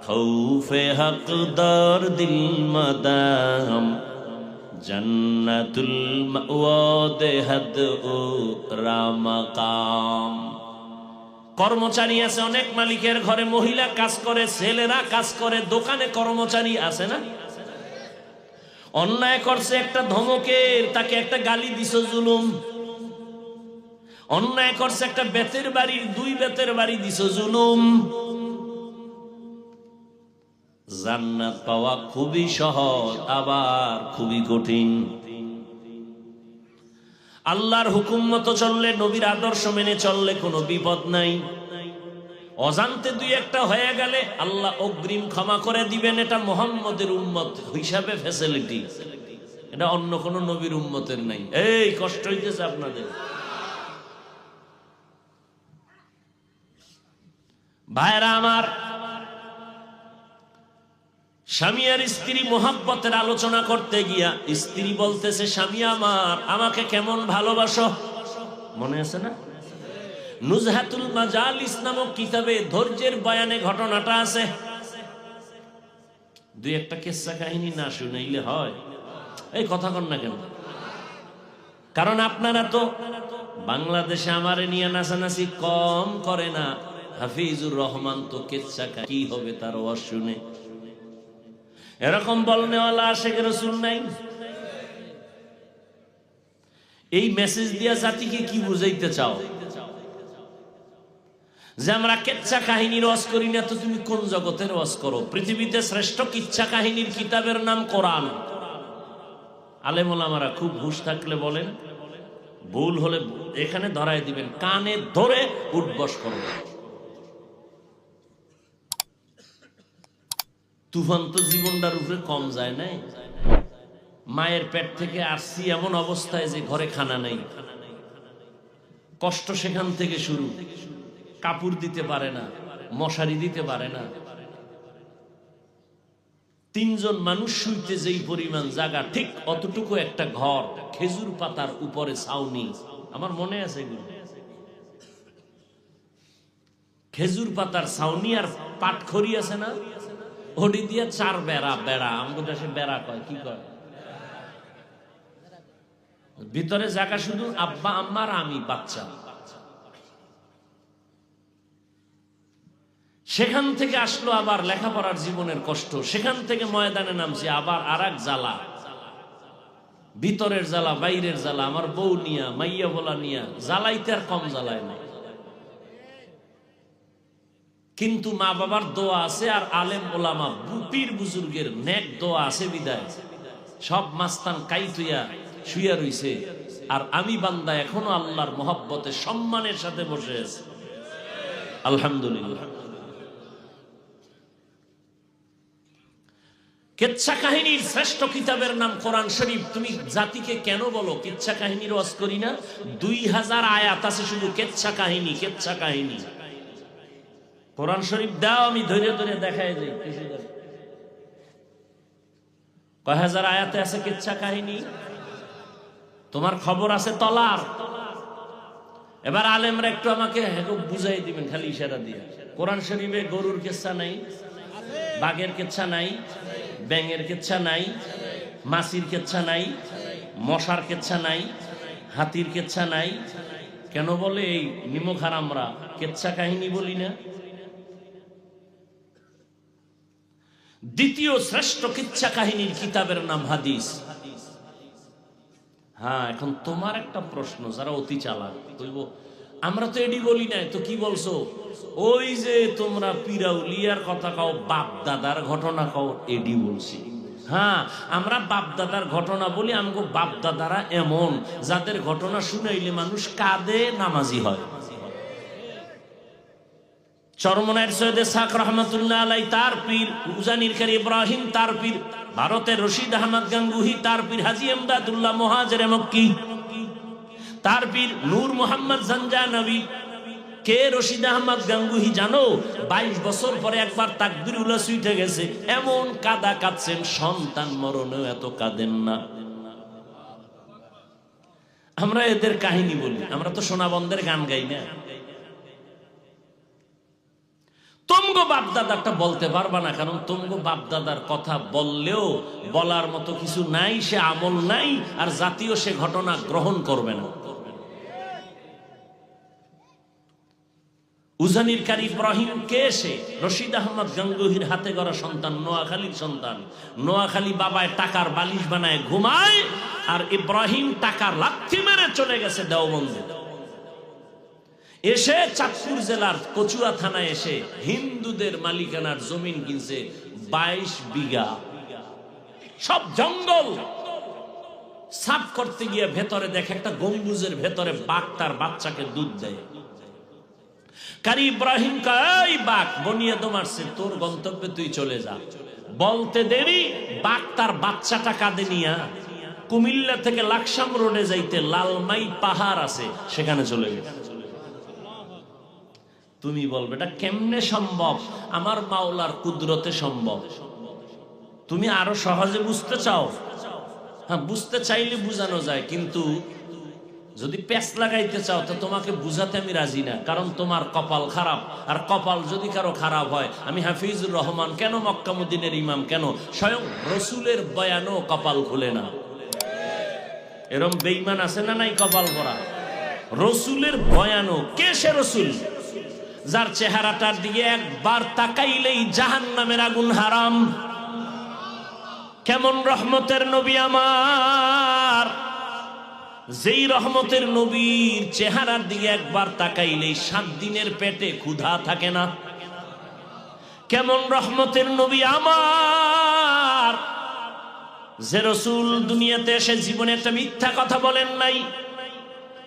খৌফে হকদার দিল মদাম জন্নতুল মাওয়াদ হদ ও রামকাম। কর্মচারী আছে অনেক, মালিকের ঘরে মহিলা কাজ করে, ছেলেরা কাজ করে, দোকানে কর্মচারী আছে না? অন্যায় করছে একটা ধমকের, তাকে একটা গালি দিছো, জুলুম। অন্যায় করছে একটা বেতের বাড়ির 2 বেতের বাড়ি দিছো, জুলুম। জান্নাত পাওয়া খুবই সহজ, আবার খুবই কঠিন। আল্লাহর হুকুম মতো চললে, নবীর আদর্শ মেনে চললে কোনো বিপদ নাই। অজান্তে 2-1টা হয়ে গেলে আল্লাহ অগ্রিম ক্ষমা করে দিবেন। এটা মুহাম্মদের উম্মত হিসাবে ফ্যাসিলিটি, এটা অন্য কোন নবীর উম্মতের নাই। এই কষ্ট হইতেছে আপনাদের? ভাইরা আমার, স্বামী আর স্ত্রী মোহাব্বতের আলোচনা করতে গিয়া স্ত্রী বলতেছে, স্বামী আমার, আমাকে কেমন ভালোবাসো? মনে আছে না? নুজহাতুল মাজালিস নামক কিতাবে ধৈর্যের বয়ানে ঘটনাটা আছে। 2-1টা কিসসা কাহিনী না শুনাইলে হয়? এই কথা কন না কেন? কারণ আপনারা তো বাংলাদেশে আমারে নিয়ে নাচানাচি কম করে না। হাফিজুর রহমান তো কিসসা কি হবে তার ওয়াজ শুনে এরকম বলনেওয়ালা আশিক রাসূল নাই। এই মেসেজ দিয়া জাতিকে কি বুঝাইতে চাও যে আমরা কিচ্ছা কাহিনীর ওয়াজ করি না? তো তুমি কোন জগতের ওয়াজ করো? পৃথিবীতে শ্রেষ্ঠ কিচ্ছা কাহিনীর কিতাবের নাম কোরআন। আলেম ওলামারা খুব হুঁশ থাকলে বলেন, ভুল হলে এখানে ধরায় দিবেন, কানে ধরে উঠবস করবেন। তুফান তো জীবনটার উপরে কম যায় নাই। মায়ের পেট থেকে আসছি এমন অবস্থায় যে ঘরে খানা নেই, কষ্ট সেখান থেকে শুরু। কাপড় দিতে পারে না, মশারি দিতে পারে না। তিনজন মানুষ শুইতে যেই পরিমাণ জায়গা, ঠিক অতটুকু একটা ঘর, খেজুর পাতার উপরে ছাউনি। আমার মনে আছে এগুলো, খেজুর পাতার ছাউনি আর পাটখড়ি আছে না, ওডি দিয়ে চার বেড়া। বেড়া আমাদের দেশে বেড়া কয়, কি কয়? ভিতরে জায়গা শুধু আব্বা আম্মা আর আমি, বাচ্চা। সেখান থেকে আসলো আবার লেখাপড়ার জীবনের কষ্ট, সেখান থেকে ময়দানে নামছি আবার আর এক জ্বালা, ভিতরের জ্বালা বাইরের জ্বালা। আমার বউ নিয়া, মাইয়া বলা নিয়া জ্বালাইতে আর কম জ্বালায় না। কিন্তু মা বাবার দোয়া আছে আর আলেম ওলামা পীর বুজুর্গের নেক দোয়া আছে বিদায় সব মাস্তান কাইতুইয়া শুইয়া রইছে। আর আমি বান্দা এখনো আল্লাহর মহব্বতে সম্মানের সাথে বসে আছি, আলহামদুলিল্লাহ। কিচ্ছা কাহিনীর শ্রেষ্ঠ কিতাবের নাম কোরআন শরীফ। তুমি জাতিকে কেন বলো কিচ্ছা কাহিনীর ওয়াজ করি না? 2000 আয়াত আছে শুধু কিচ্ছা কাহিনী, কিচ্ছা কাহিনী। কোরআন শরীফ দাও, আমি ধরে ধরে দেখাই যাই। কয় হাজার আয়াতে আছে কিচ্ছা কাহিনী? তোমার খবর আছে তলার? এবার আলেমরা একটু আমাকে বুঝাই দিবেন খালি ইশারা দিয়ে। কোরআন শরীফে গরুর কিচ্ছা নাই, বাঘের কিচ্ছা নাই, ব্যাঙের কিচ্ছা নাই, মাছির কিচ্ছা নাই, মশার কিচ্ছা নাই, হাতির কিচ্ছা নাই। কেন বলে? এই নিমক হারামরা কিচ্ছা কাহিনী বলি না। দ্বিতীয় শ্রেষ্ঠ কিচ্ছা কাহিনীর কিতাবের নাম হাদিস। হ্যাঁ, এখন তোমার একটা প্রশ্ন, যারা অতি চালাক বলবো আমরা তো এডি বলি নাই, তো কি বলছো? ওই যে তোমরা পিরাউলিয়ার কথা কও, বাপ দাদার ঘটনা কও, এডি বলছি। হ্যাঁ, আমরা বাপ দাদার ঘটনা বলি। আমগো বাপ দাদারা এমন যাদের ঘটনা শুনাইলে মানুষ কাঁদে, নামাজি হয়। চরমনায়ের সৈয়দ ইসহাক রহমাতুল্লাহ আলাই তার পীর, উজানির কারি ইব্রাহিম তার পীর, ভারতের রশিদ আহমদ গাঙ্গুহি তার পীর, হাজী এমদাদুল্লাহ মুহাজির মক্কি তার পীর, নূর মোহাম্মদ জানজানবী। কে রশিদ আহমদ গাঙ্গুহি জানো? 22 বছর পরে একবার তাকবীরুল উঠে গেছে, এমন কাদা কাঁদছেন, সন্তান মরণেও এত কাঁদেন না। আমরা এদের কাহিনী বলি, আমরা তো সোনাবন্ধের গান গাই না। তোমগো বাপদাদারটা বলতে পারবা না, কারণ তোমগো বাপদাদার কথা বললেও বলার মতো কিছু নাই, সে আমল নাই, আর জাতীয় সে ঘটনা গ্রহণ করবে না। উজানির কারি ইব্রাহিম কে? সে রশিদ আহমদ গাঙ্গুহির হাতে গড়া সন্তান, নোয়াখালীর সন্তান। নোয়াখালী বাবায় টাকার বালিশ বানায় ঘুমায়, আর ইব্রাহিম টাকার লাথি মেরে চলে গেছে দেওবন্দে। এসে চাঁদপুর জেলার কচুয়া থানায় এসে হিন্দুদের মালিকানার জমিন কিনছে 22 বিঘা, সব জঙ্গল সাফ করতে গিয়ে ভেতরে দেখে একটা গম্বুজের ভেতরে বাঘ তার বাচ্চাকে দুধ দেয়। কারি ইব্রাহিম কয়, বাঘ বনিয়াদ মারছে, তোর গন্তব্যে তুই চলে যা। বলতে দেরি, বাঘ তার বাচ্চাটা কাঁধে নিয়া কুমিল্লা থেকে লাকসাম রোডে যাইতে লালমাই পাহাড় আছে, সেখানে চলে গেছে। তুমি বলবে এটা কেমনে সম্ভব? আমার মাওলার কুদরতে সম্ভব। তুমি আরো সহজে বুঝতে চাও? হ্যাঁ, বুঝতে চাইলে বুঝানো যায়, কিন্তু যদি প্যাচ লাগাইতে চাও তো তোমাকে বুঝাতে আমি রাজি না, কারণ তোমার কপাল খারাপ। আর কপাল যদি কারো খারাপ হয়, আমি হাফিজুর রহমান কেন, মক্কা মদিনার ইমাম কেন, স্বয়ং রসুলের বয়ানও কপাল খুলে না। এরম বেঈমান আছে না নাই কপাল ভরা? রসুলের বয়ানও। কে সে রসুল? যার চেহারাটার দিকে একবার তাকাইলেই জাহান্নামের আগুন হারাম। কেমন রহমতের নবী আমার! যেই রহমতের নবীর চেহারার দিকে একবার তাকাইলেই 7 দিনের পেটে ক্ষুধা থাকে না। কেমন রহমতের নবী আমার, যে রাসূল দুনিয়াতে এসে জীবনে একটা মিথ্যা কথা বলেন নাই।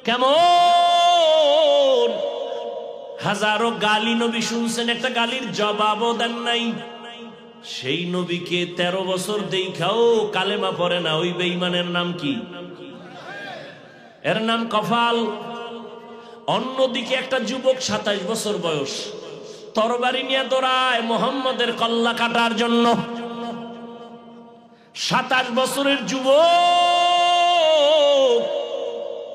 কেমন হাজারো গালি নবী শুনছেন, একটা গালির জবাবও দেন নাই। সেই নবীকে 13 বছর দেখাও কালেমা পড়ে না, ওই বেঈমানের নাম কি? এর নাম কফাল। অন্যদিকে একটা যুবক 27 বছর বয়স, তরবারি নিয়ে দৌড়ায় মুহাম্মদের কল্লা কাটার জন্য। 27 বছরের যুবক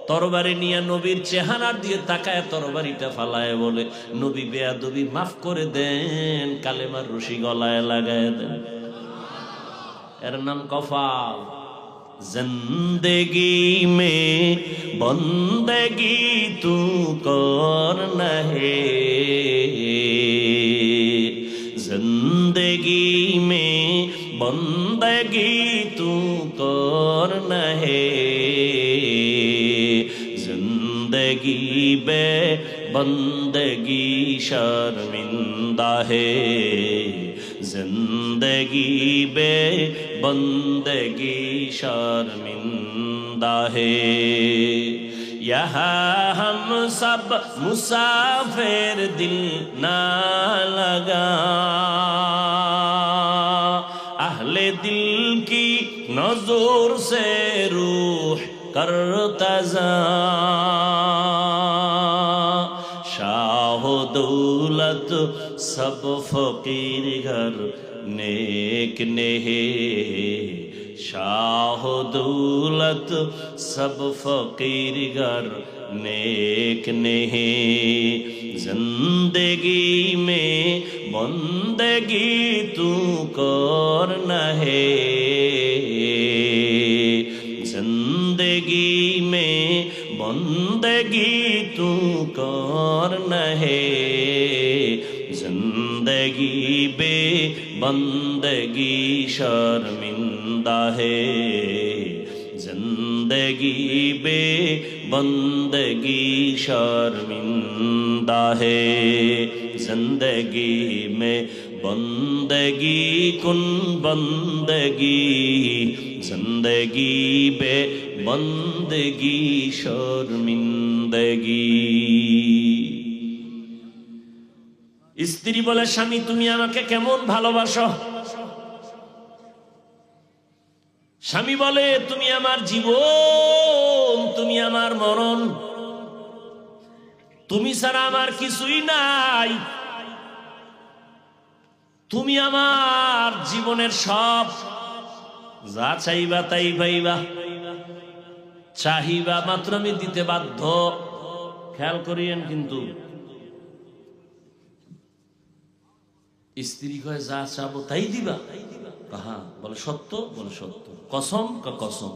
তরবারি নিয়ে নবীর চেহারার দিয়ে তাকায়, তরবারিটা ফালায় বলে, নবী বেয়াদবি মাফ করে দেন, কালেমার রশি গলায় লাগায় দেন। এর নাম কফাল। जिंदगी में बंदगी तू करना है, जिंदगी में बंदगी तू करना है, जिंदगी बे बंदगी शर्मिंदा है, जिंदगी बे बंदगी शर्मिंदा है। यहाँ हम सब मुसाफिर दिल ना लगा, अहले दिल की नजर से रूह करता जा, शाह दौलत सब फकीर घर नेक नेहे, शाह दौलत सब फकीर घर नेक नेहे, जिंदगी में बंदगी तू करना है, जिंदगी में बंदगी तू करना है, जिंदगी बे बंदगी शर्मिंदा है, जिंदगी बे बंदगी शर्मिंदा है, जिंदगी में बंदगी कुन बंदगी, जिंदगी बे बंदगी शर्मिंदगी। স্ত্রী বলে, স্বামী তুমি আমাকে কেমন ভালোবাসো? স্বামী বলে, তুমি আমার জীবন, তুমি আমার মরণ, তুমি ছাড়া আমার কিছুই নাই, তুমি আমার জীবনের সব, যা চাইবা তাই পাইবা, চাহিবা মাত্র আমি দিতে বাধ্য। খেয়াল করিয়েন কিন্তু, স্ত্রী কয় যা চাবো তাই দিবা? হ্যাঁ। বলে সত্য? বলে সত্য। কসম? কসম।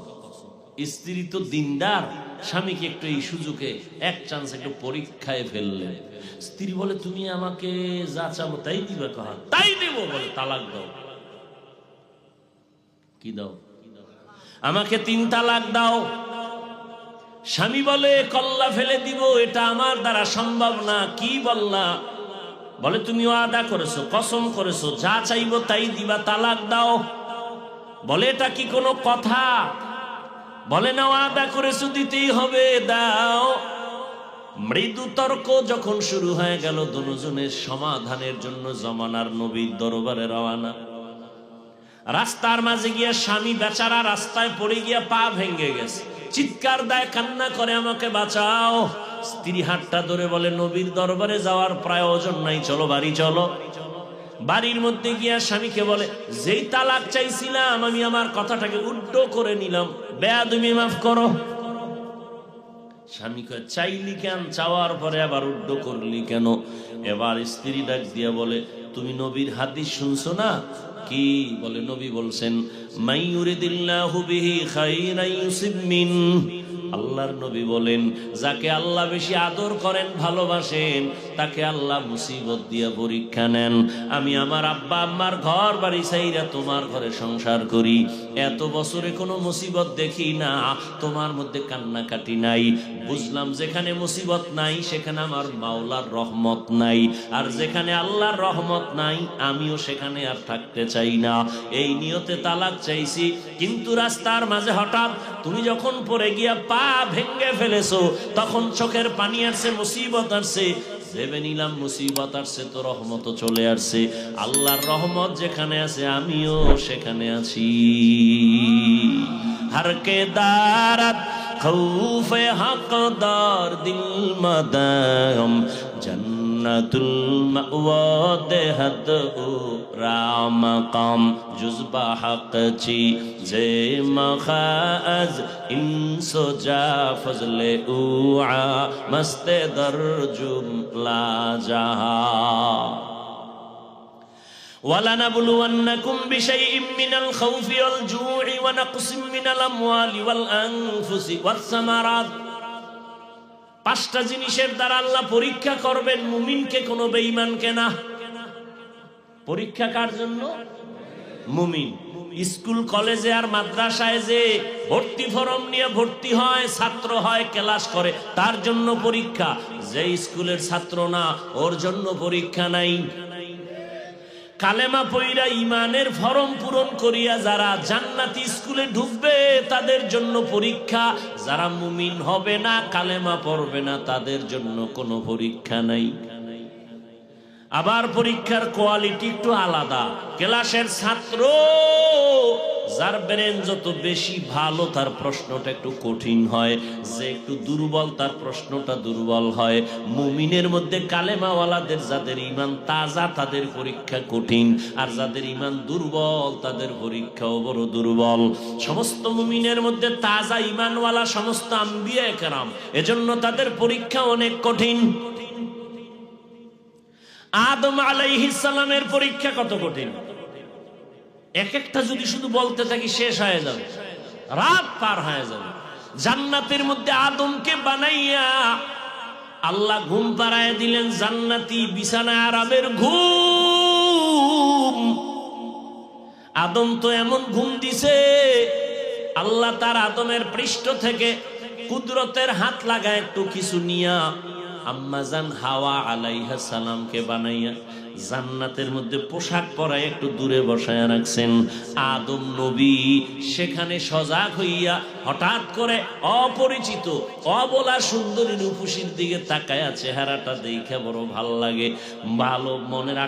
স্ত্রী তো দিনদার, স্বামীকে একটু এই সুযোগে এক চান্স একটু পরীক্ষায় ফেললেন। স্ত্রী বলে, তুমি আমাকে যা চাবো তাই দিবা? কহা তাই দেব। বলে তালাক দাও। কি দাও? আমাকে 3 তালাক দাও। স্বামী বলে, কল্লা ফেলে দিব, এটা আমার দ্বারা সম্ভব না। কি বললা? বলে তুমি ওয়াদা করেছো, কসম করেছো, যা চাইবো তাই দিবা, তালাক দাও। বলে এটা কি কোনো কথা? বলে না, ওয়াদা করেছো দিতেই হবে, দাও। মৃদু তর্ক যখন শুরু হয়ে গেল, দুজনের সমাধানের জন্য জমানার নবীর দরবারে রওনা। রাস্তার মাঝে গিয়া স্বামী বেচারা রাস্তায় পড়ে গিয়া পা ভেঙে গেছে, চিৎকার দেয়, কান্না করে, আমাকে বাঁচাও। স্ত্রী হাতটা ধরে বলে, নবীর দরবারে যাওয়ার প্রয়োজন নাই, চলো বাড়ি চলো। বাড়ির মধ্যে গিয়া স্বামীকে বলে, যেই তালাক চাইছিলাম আমি আমার কথাটাকে উল্টো করে নিলাম, বেয়াদবি মাফ করো। স্বামী কয়, চাইলি কেন? চাওয়ার পরে আবার উল্টো করলি কেন? এবার স্ত্রী ডাক দিয়া বলে, তুমি নবীর হাদিস শুনছো না? কি? বলে নবী বলছেন, মাইয়ুরিদিল্লাহু বিহি খাইরান ইউসিব মিন, আল্লাহর নবী বলেন, যাকে আল্লাহ বেশি আদর করেন, ভালোবাসেন, তাকে আল্লাহ মুসিবত দিয়ে পরীক্ষা নেন। আমি আমার আব্বা আম্মার ঘর বাড়ি ছাইরা তোমার ঘরে সংসার করি, এত বছরে কোনো মুসিবত দেখি না, তোমার মধ্যে কান্নাকাটি নাই। বুঝলাম যেখানে মুসিবত নাই সেখানে আমার মাওলার রহমত নাই, আর যেখানে আল্লাহর রহমত নাই আমিও সেখানে আর থাকতে চাই না। এই নিয়তে তালাক চাইছি, কিন্তু রাস্তার মাঝে হঠাৎ তুমি যখন পড়ে গিয়া পা ভেঙে ফেলেছো, তখন চোখের পানি আসছে, মুসিবত আসছে, ভেবে নিলাম মুসিবত আসছে তো রহমত চলে আসছে। আল্লাহর রহমত যেখানে আছে আমিও সেখানে আছি। হরকে দারাত খৌফে হকদার দিল মদম জন্নতুল মাওয়া দেহদ ও রাম কাম জুজবা হক চি জে মখাজ ইনসোজা ফজলে উআ মস্তে দরজুম লা জাহা وَلَنَبْلُوَنَّكُمْ بِشَيْءٍ مِّنَ الْخَوْفِ وَالْجُوعِ وَنَقْصٍ مِّنَ الْأَمْوَالِ وَالْأَنفُسِ وَالثَّمَرَاتِ। পাঁচটা জিনিসের দ্বারা আল্লাহ পরীক্ষা করবেন মুমিনকে, কোনো বেঈমানকে না। পরীক্ষা কার জন্য? মুমিন। স্কুল কলেজে আর মাদ্রাসায় যে ভর্তি ফরম নিয়ে ভর্তি হয়, ছাত্র হয়, ক্লাস করে, তার জন্য পরীক্ষা। যে স্কুলের ছাত্র না, ওর জন্য পরীক্ষা নাই। কালেমা পইরা ইমানের ফরম পূরণ করিয়া যারা জান্নাতি স্কুলে ঢুকবে তাদের জন্য পরীক্ষা। যারা মুমিন হবে না, কালেমা পড়বে না, তাদের জন্য কোনো পরীক্ষা নাই। আবার পরীক্ষার কোয়ালিটি একটু আলাদা। ক্লাসের ছাত্র যার ব্রেন যত বেশি ভালো তার প্রশ্নটা একটু কঠিন হয়, যে একটু দুর্বল তার প্রশ্নটা দুর্বল হয়। মুমিনের মধ্যে কালেমাওয়ালাদের যাদের ইমান তাজা তাদের পরীক্ষা কঠিন, আর যাদের ইমান দুর্বল তাদের পরীক্ষাও বড় দুর্বল। সমস্ত মুমিনের মধ্যে তাজা ইমানওয়ালা সমস্ত আম্বিয়া কেরাম, এজন্য তাদের পরীক্ষা অনেক কঠিন। আদম আলাইহিস সালামের পরীক্ষা কত কঠিন, এক একটা যদি শুধু বলতে থাকি শেষ হয়ে যাবে, রাত পার হয়ে যাবে। জান্নাতের মধ্যে আদমকে বানাইয়া আল্লাহ ঘুম পাড়ায় দিলেন, জান্নাতি বিছানায় আরামের ঘুম। আদম তো এমন ঘুম দিছে, আল্লাহ তার আদমের পৃষ্ঠ থেকে কুদরতের হাত লাগায় একটু কিছু নিয়া আম্মাজান হাওয়া আলাইহিস সালামকে বানাইয়া জান্নাতের মধ্যে পোশাক পরায় একটু দূরে বসায় রাখছেন। আদম নবী সেখানে সজাগ হইয়া হঠাৎ করে অপরিচিত অবলা সুন্দরী রূপসীর দিকে তাকায়া চেহারাটা দেখে বড় ভাল লাগে, ভালো মনের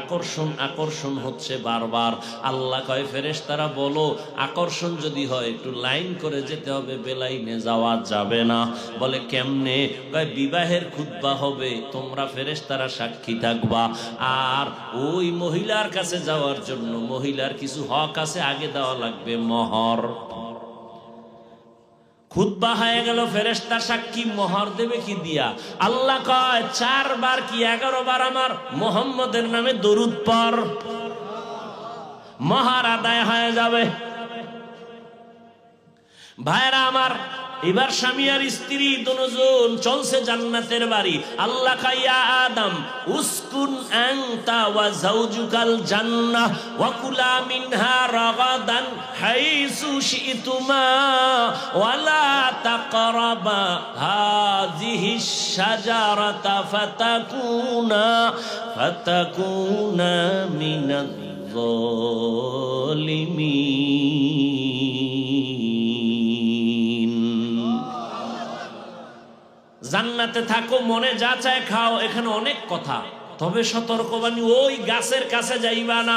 আকর্ষণ হচ্ছে বারবার। আল্লাহ কয় ফেরেশতারা বলো, আকর্ষণ যদি হয় একটু লাইন করে যেতে হবে, বেলাইনে যাওয়া যাবে না। বলে কেমনে? কয় বিবাহের খুতবা হবে, তোমরা ফেরেশতারা সাক্ষী থাকবা, আর ওই মহিলার কাছে যাওয়ার জন্য মহিলার কিছু হক আছে, আগে দেওয়া লাগবে মোহর। খুতবা হয়ে গেল, ফেরেশতা সাক্ষী, মোহর দেবে কি দিয়া? আল্লাহ কয় 4 বার কি 11 বার আমার মুহাম্মদের নামে দরুদ পড়, মোহর আদায় হয়ে যাবে। ভাইরা আমার, এবার স্বামী আর স্ত্রী দুজন চলছে জান্নাতের বাড়ি। আল্লাহ কাইয়া আদম উসকুন আনতা ওয়া যাওজুকাল জান্নাহ ওয়া কুলা মিনহা রাগাদান হাইসু শিতুমা ওয়া লা তাকরাবা হাযিহিশ শাজারাতা ফাতাকুনা মিনাজ যালিমিন। জান্নাতে থাকো, মনে যা চায় খাও, এখানে অনেক কথা, তবে সতর্কবাণী, ওই গাছের কাছে যাইবা না,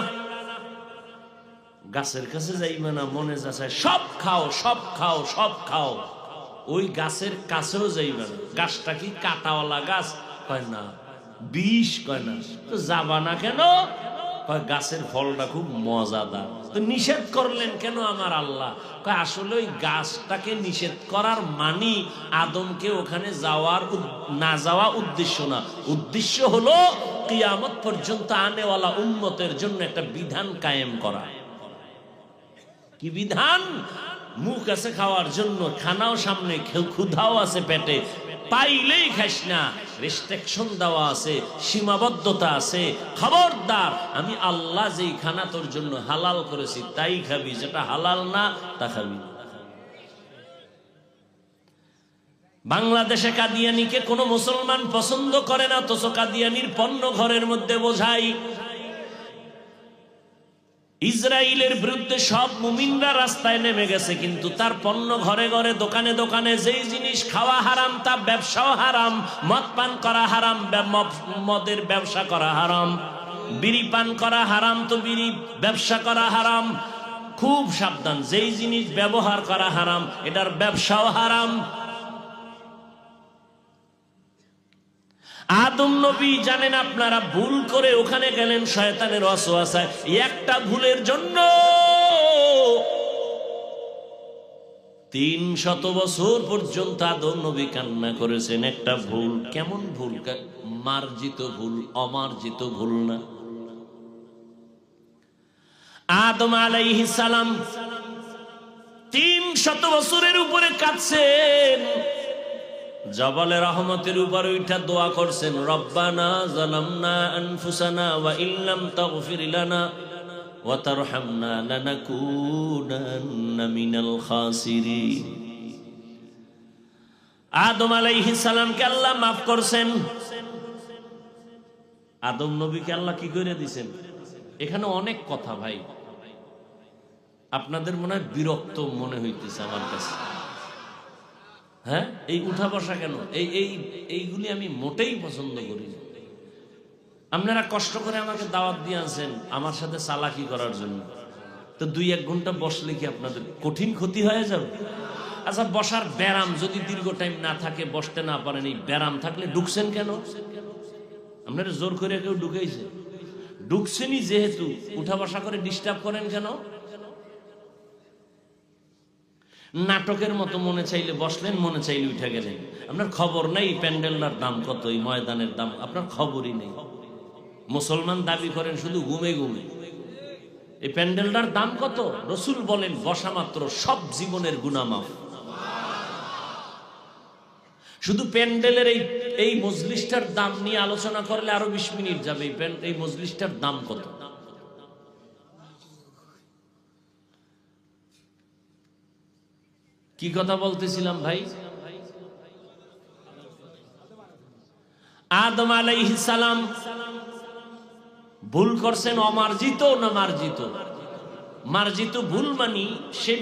গাছের কাছে যাইবা না, মনে যা চায় সব খাও, সব খাও, সব খাও, ওই গাছের কাছেও যাইবা না। গাছটা কি কাঁটাওয়ালা গাছ? কয় না। বিষ? কয় না। তো যাবা না কেন? কয় গাছের ফলটা খুব মজাদার। তো নিষেধ করলেন কেন আমার আল্লাহ? কয় আসলে ওই গাছটাকে নিষেধ করার মানি আদমকে ওখানে না যাওয়া উদ্দেশ্য না। উদ্দেশ্য হলো কিয়ামত পর্যন্ত আনেওয়ালা উম্মতের জন্য একটা বিধান কায়েম করা। কি বিধান? মুখ আছে খাওয়ার জন্য, খানাও সামনে, ক্ষুধাও আছে পেটে, পাইলেই খাস না, রেস্ট্রিকশন দেওয়া আছে, সীমাবদ্ধতা আছে। খবরদার, আমি আল্লাহ যেই খানা তোর জন্য হালাল করেছি তাই খাবি, যেটা হালাল না তা খাবি না। বাংলাদেশে কাদিয়ানিকে কোনো মুসলমান পছন্দ করে না, অথচ কাদিয়ানির পণ্য ঘরের মধ্যে বোঝাই। ইসরায়েলের বিরুদ্ধে সব মুমিনরা রাস্তায় নেমে গেছে, কিন্তু তার পণ্য ঘরে ঘরে, দোকানে দোকানে, যেই জিনিস খাওয়া হারাম তা ব্যবসাও হারাম। মদ পান করা হারাম, মদের ব্যবসা করা হারাম। বিড়ি পান করা হারাম, তো বিড়ি ব্যবসা করা হারাম। খুব সাবধান, যেই জিনিস ব্যবহার করা হারাম এটার ব্যবসাও হারাম। আদম নবী জানেন আপনারা, ভুল করে ওখানে গেলেন শয়তানের ওয়াসওয়াসায়। একটা ভুলের জন্য 300 বছর পর্যন্ত আদম নবী কান্না করেছেন। একটা ভুল, কেমন ভুল? মার্জিত ভুল, অমার্জিত ভুল না। আদম আলাইহিস সালাম 300 বছরের উপরে কাঁদছেন, জবালে রহমতের উপর উঠা দোয়া করছেন, রব্বানা যালামনা আনফুসানা ওয়া ইল্লাম তাগফির লানা ওয়া তারহামনা লানাকুনান্না মিনাল খাসিরিন। আদম আলাইহিস সালামকে আল্লাহ মাফ করছেন। আদম নবীকে আল্লাহ কি করে দিবেন? এখানে অনেক কথা ভাই, আপনাদের মনে হয় বিরক্ত মনে হইতেছে আমার কাছে। হ্যাঁ, এই উঠা বসা কেন? এইগুলি আমি মোটেই পছন্দ করি না। আপনারা কষ্ট করে আমাকে দাওয়াত দিয়ে আছেন আমার সাথে চালাকি করার জন্য, তো 2-1 ঘন্টা বসলে কি আপনাদের কঠিন ক্ষতি হয়ে যাবে? আচ্ছা, বসার ব্যারাম যদি দীর্ঘ টাইম না থাকে, বসতে না পারেন, এই ব্যারাম থাকলে ঢুকছেন কেন? আপনারা জোর করে কেউ ঢুকেছে? ঢুকছেনই যেহেতু, উঠা বসা করে ডিস্টার্ব করেন কেন? নাটকের মতো মনে চাইলে বসলেন, মনে চাইলে উঠে গেলেন। আপনার খবর নেই প্যান্ডেলটার দাম কত, এই ময়দানের দাম আপনার খবরই নেই। মুসলমান দাবি করেন শুধু ঘুমে ঘুমে। এই প্যান্ডেলটার দাম কত? রসুল বলেন বসা মাত্র সব জীবনের গুনাহ মাফ। শুধু প্যান্ডেলের এই মজলিসটার দাম নিয়ে আলোচনা করলে আরো 20 মিনিট যাবে। এই মজলিসটার দাম কত? কি কথা বলতেছিলাম ভাই? আদম আলাইহিস সালাম ভুল করছেন, অমার্জিত না মার্জিত? মার্জিত ভুল মানি সে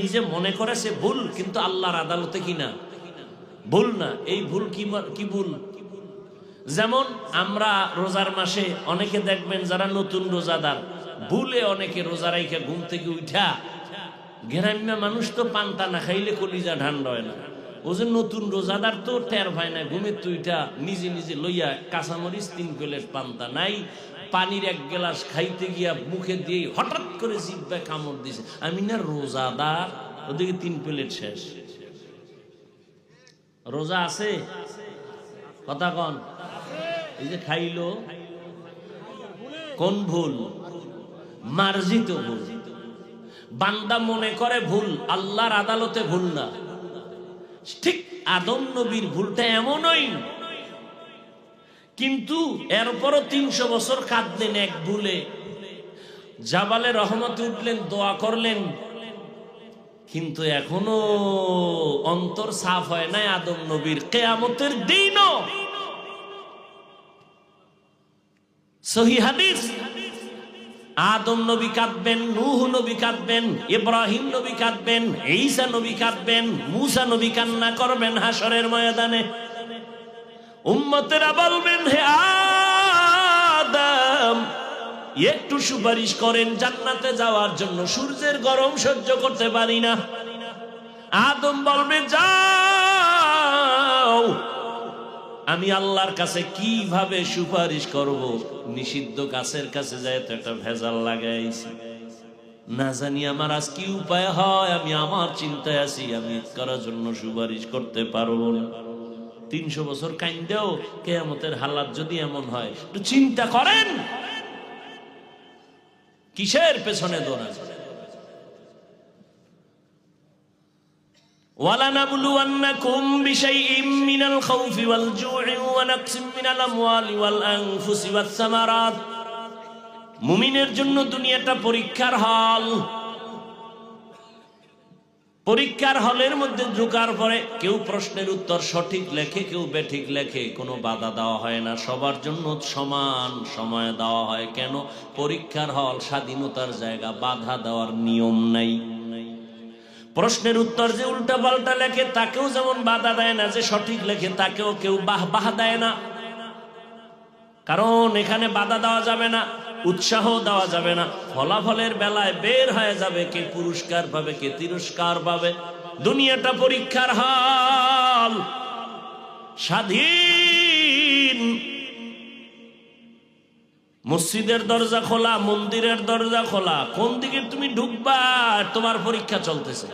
নিজে মনে করে সে ভুল, কিন্তু আল্লাহর আদালতে কিনা ভুল না। এই ভুল কি ভুল? যেমন আমরা রোজার মাসে অনেকে দেখবেন যারা নতুন রোজাদার, ভুলে অনেকে রোজা রাইখা ঘুম থেকে উঠা, গ্রাম্য মানুষ তো পান্তা না খাইলে কলিজা ঠান্ডা হয় না, ও যে নতুন রোজাদার তো টের পায় না, ঘুমের তুইটা নিজে নিজে লইয়া কাঁচামরিচ 3 প্লেট পান্তা নাই, পানির 1 গ্লাস খাইতে গিয়া মুখে দিয়ে হঠাৎ করে জিহ্বায় কামড় দিছে, আমি না রোজাদার, ওদিকে 3 প্লেট শেষ। রোজা আছে? কথা কন। এই যে খাইলো, কোন ভুল? মার্জিত ভুল। বান্দা মনে করে ভুল, আল্লাহর আদালতে ভুল না। ঠিক আদম নবীর ভুলটা এমনই, কিন্তু এরপরও 300 বছর কাঁদলেন এক ভুলে, জাবালে রহমতে উঠলেন, দোয়া করলেন, কিন্তু এখনো অন্তর সাফ হয় নাই আদম নবীর। কিয়ামতের দিনও সহিহ হাদিস, আদম নবী কাঁদবেন, নূহ নবী কাঁদবেন, ইব্রাহিম নবী কাঁদবেন, ঈসা নবী কাঁদবেন, মূসা নবী কান্না করবেন হাসরের ময়দানে। উম্মতেরা বলবেন, হে আদম, একটু সুপারিশ করেন জান্নাতে যাওয়ার জন্য, সূর্যের গরম সহ্য করতে পারি না। আদম বলবে, যাও, আমি আল্লাহর কাছে কিভাবে সুপারিশ করব? নিষিদ্ধ গাছের কাছে যায় তো একটা ভেজাল লাগাইছি, না জানি আমার আজ কি উপায় হয়, আমি আমার চিন্তায় আছি, আমি করার জন্য সুপারিশ করতে পারবো না। 300 বছর কাইন্দেও কিয়ামতের হালাত যদি এমন হয়, একটু চিন্তা করেন কিসের পেছনে দৌড়ান। ওয়ালানাবলুওয়ান্নাকুম বিশাইইম মিনাল খাউফি ওয়াল জু'i ওয়া নাকসিম মিনাল আমওয়ালি ওয়াল আনফুসি ওয়াস সামারাত। মুমিনের জন্য দুনিয়াটা পরীক্ষার হল। পরীক্ষার হলের মধ্যে ঢোকার পরে কেউ প্রশ্নের উত্তর সঠিক লেখে, কেউ বেঠিক লেখে, কোনো বাধা দেওয়া হয় না, সবার জন্য সমান সময় দেওয়া হয়। কেন? পরীক্ষার হল স্বাধীনতার জায়গা, বাধা দেওয়ার নিয়ম নাই। প্রশ্নের উত্তর যে উল্টা পাল্টা লেখে তাকেও যেমন বাধা দেয় না, যে সঠিক লেখে তাকেও কেউ বাহ দেয় না। কারণ এখানে বাধা দেওয়া যাবে না, উৎসাহ দেওয়া যাবে না। ফলাফলের বেলায় বের হয়ে যাবে কে পুরস্কার পাবে, কে তিরস্কার পাবে। দুনিয়াটা পরীক্ষার হল, স্বাধীন। মসজিদের দরজা খোলা, মন্দিরের দরজা খোলা, কোন দিকে তুমি ঢুকবা তোমার পরীক্ষা চলতেছে।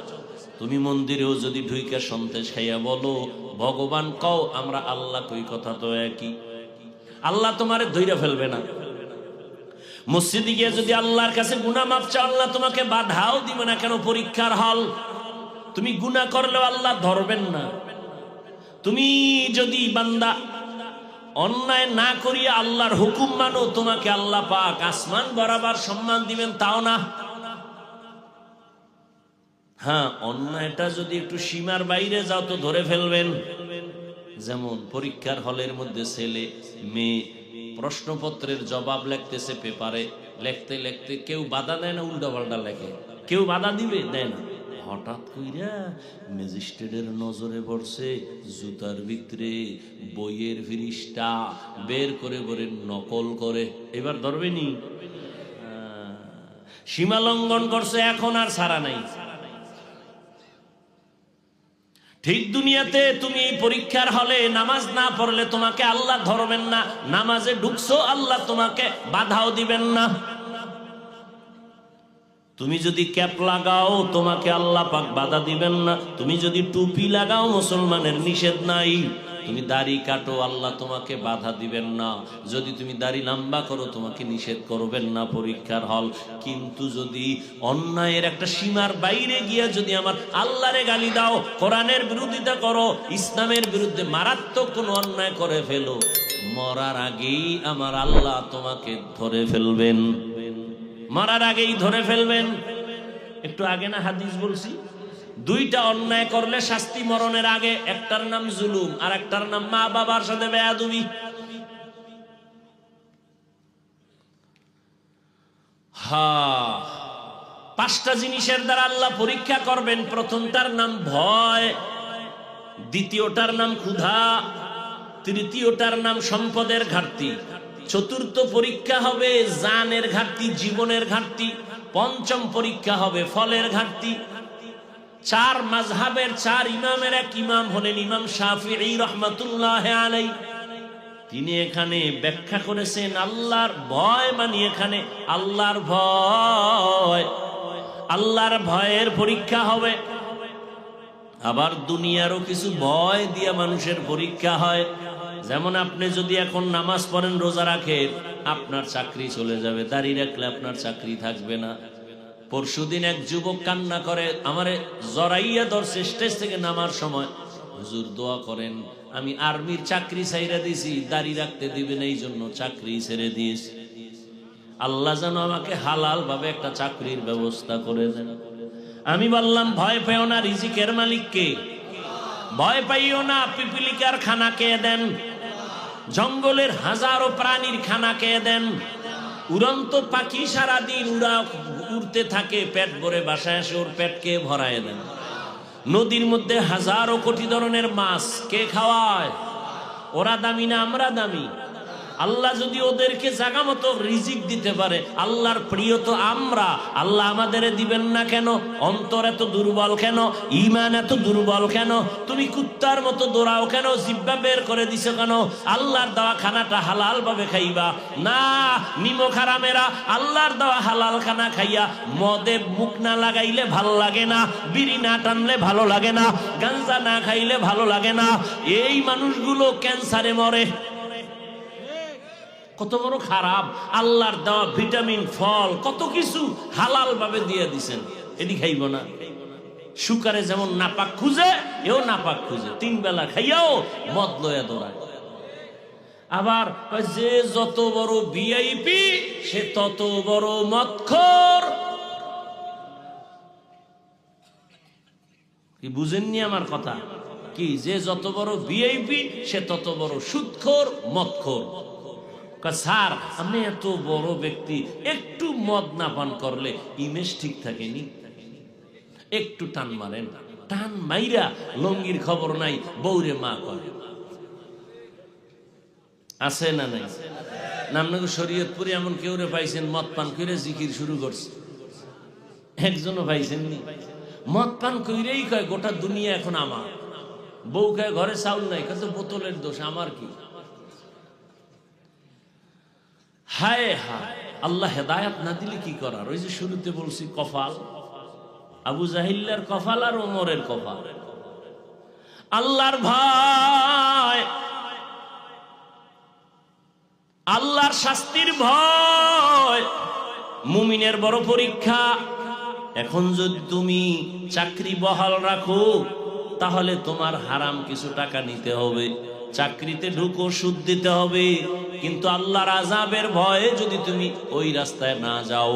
তুমি মন্দিরেও যদি ঢুইকা সন্দেশ খাইয়া বলো ভগবান কও, আমরা আল্লাহ কই, কথা তো একই। আল্লাহ তোমারে ধইরা ফেলবে না। মসজিদে গিয়ে যদি আল্লাহর কাছে গুনাহ মাফ চাও, আল্লাহ তোমাকে বাধাও দিবে না। কেন? পরীক্ষার হল। তুমি গুনাহ করলেও আল্লাহ ধরবেন না। তুমি যদি বান্দা অন্যায় না করিয়া আল্লাহর হুকুম মানো, তোমাকে আল্লাহ পাক আসমান বরাবর সম্মান দিবেন, তাও না। হ্যাঁ, অন্যায়টা যদি একটু সীমার বাইরে যাও তো ধরে ফেলবেন। যেমন পরীক্ষার হলের মধ্যে ছেলে মেয়ে প্রশ্নপত্রের জবাব লিখতেছে পেপারে, লিখতে লিখতে কেউ বাধা দেয় না, উল্টা পাল্টা লেখে। কেউ বাধা দিবে? দেয় না। হঠাৎ কইরা ম্যাজিস্ট্রেটের নজরে পড়ছে জুতার ভিতরে বইয়ের ফিরিস্টা বের করে করে নকল করে। এবার ধরবেনি? সীমা লঙ্ঘন করছে, এখন আর ছাড়া নাই। ঠিক দুনিয়াতে তুমি এই পরীক্ষার হলে নামাজ না পড়লে তোমাকে আল্লাহ ধরবেন না। নামাজে ঢুকছো, আল্লাহ তোমাকে বাধাও দিবেন না। তুমি যদি ক্যাপ লাগাও, তোমাকে আল্লাহ পাক বাধা দিবেন না। তুমি যদি টুপি লাগাও, মুসলমানের নিষেধ নাই। তুমি দাড়ি কাটো, আল্লাহ তোমাকে বাধা দিবেন না। যদি তুমি দাড়ি লম্বা করো, তোমাকে নিষেধ করবেন না। পরীক্ষার হল। কিন্তু যদি অন্যায়ের একটা সীমার বাইরে গিয়া যদি আমার আল্লাহরে গালি দাও, কোরআনের বিরোধিতা করো, ইসলামের বিরুদ্ধে মারাত্মক কোনো অন্যায় করে ফেলো, মরার আগেই আমার আল্লাহ তোমাকে ধরে ফেলবেন। মরার আগেই ধরে ফেলবেন। একটু আগে না হাদিস বলছি, দুইটা অন্যায় করলে শাস্তি মরণের আগে। একটার নাম জুলুম, আর একটার নাম মা বাবার সাথে বেয়াদবি। পাঁচটা জিনিসের দ্বারা আল্লাহ পরীক্ষা করবেন। প্রথমটার নাম ভয়, দ্বিতীয়টার নাম ক্ষুধা, তৃতীয়টার নাম সম্পদের ঘাটতি, চতুর্থ পরীক্ষা হবে জানের ঘাটতি, জীবনের ঘাটতি, পঞ্চম পরীক্ষা হবে ফলের ঘাটতি। চার মাযহাবের চার ইমামের এক ইমাম হলেন ইমাম শাফিঈ রাহমাতুল্লাহ আলাইহি। তিনি এখানে ব্যাখ্যা করেছেন আল্লাহর ভয় মানে এখানে আল্লাহর ভয়। আল্লাহর ভয়ের পরীক্ষা হবে। আবার দুনিয়ারও কিছু ভয় দিয়ে মানুষের পরীক্ষা হয়। যেমন আপনি যদি এখন নামাজ পড়েন, রোজা রাখেন, আপনার চাকরি চলে যাবে। দাড়ি রাখলে আপনার চাকরি থাকবে না। পরশুদিন এক যুবক কান্না করে, আমারে জরাইয়া ধরছে স্টেজ থেকে নামার সময়, হুজুর দোয়া করেন, আমি আর্মির চাকরি ছাইরা দিছি, দাড়ি রাখতে দিবেন এই জন্য চাকরি ছেড়ে দিয়েছি। আল্লাহ যেন আমাকে হালাল ভাবে একটা চাকরির ব্যবস্থা করে দেন। আমি বললাম ভয় পেও না, রিজিকের মালিক কে? ভয় পাইও না, পিপিলিকার খানা কে দেন? জঙ্গলের হাজারো প্রাণীর খানা কে দেন? উড়ন্ত পাখি সারাদিন উড়তে থাকে, পেট ভরে বাসায় আসে, ওর পেট কে ভরায় দেন? নদীর মধ্যে হাজারো কোটি ধরনের মাছ কে খাওয়ায়? ওরা দামি না আমরা দামি? আল্লাহ যদি ওদেরকে জায়গা মতো রিজিক দিতে পারে, আল্লাহর প্রিয় তো আমরা, আল্লাহ আমাদের দিবেন না কেন? অন্তর এত দুর্বল কেন? ঈমান এত দুর্বল কেন? তুমি কুত্তার মতো দৌড়াও কেন? জিহ্বা বের করে দিছো কেন? আল্লাহর দেওয়া খানাটা হালাল ভাবে খাইবা না। নিমক হারামেরা আল্লাহর দেওয়া হালাল খানা খাইয়া মদে মুখ না লাগাইলে ভালো লাগে না, বিড়ি না টানলে ভালো লাগে না, গাঞ্জা না খাইলে ভালো লাগে না। এই মানুষগুলো ক্যান্সারে মরে। কত বড় খারাপ! আল্লাহর দেওয়া ভিটামিন, ফল, কত কিছু হালাল ভাবে দিয়ে দিছেন, এটি খাইব না? শুকারে যেমন নাপাক খুঁজে, এও নাপাক খুঁজে, 3 বেলা খাইয়াও মদ লয়া দৌড়ায়। আবার যে যত বড় ভিআইপি সে তত বড় মদখোর। কি বুঝেননি আমার কথা? কি যে যত বড় ভিআইপি সে তত বড় সুদখোর, মদখোর। স্যার আপনি এত বড় ব্যক্তি, একটু মদ না পান করলে ইমেজ ঠিক থাকেনি? একটু টান মারেন, টান মাইরা লঙ্গির খবর নাই, বউরে মা করে। আছে না নাই? নামনাকে শরীয়তপুরে এমন কেউ রে পাইছেন মদ পান করে জিকির শুরু করছে? একজনও পাইছেন নি? মদ পান কইরেই কয় গোটা দুনিয়া এখন আমার। বউ কয় ঘরে চাউল নাই, কত বোতলের দোষ, আমার কি? হায় হায়, আল্লাহ হেদায়াত না দিলে কি করার? ওই যে শুরুতে বলছি কপাল, আবু জাহিল্লার কপাল আর ওমরের কপাল। আল্লাহর ভয়, আল্লাহর শাস্তির ভয় মুমিনের বড় পরীক্ষা। এখন যদি তুমি চাকরি বহাল রাখো তাহলে তোমার হারাম কিছু টাকা নিতে হবে, চাকরিতে ঢুকো সুদ দিতে হবে, কিন্তু আল্লাহর আযাবের ভয়ে যদি তুমি ওই রাস্তায় না যাও,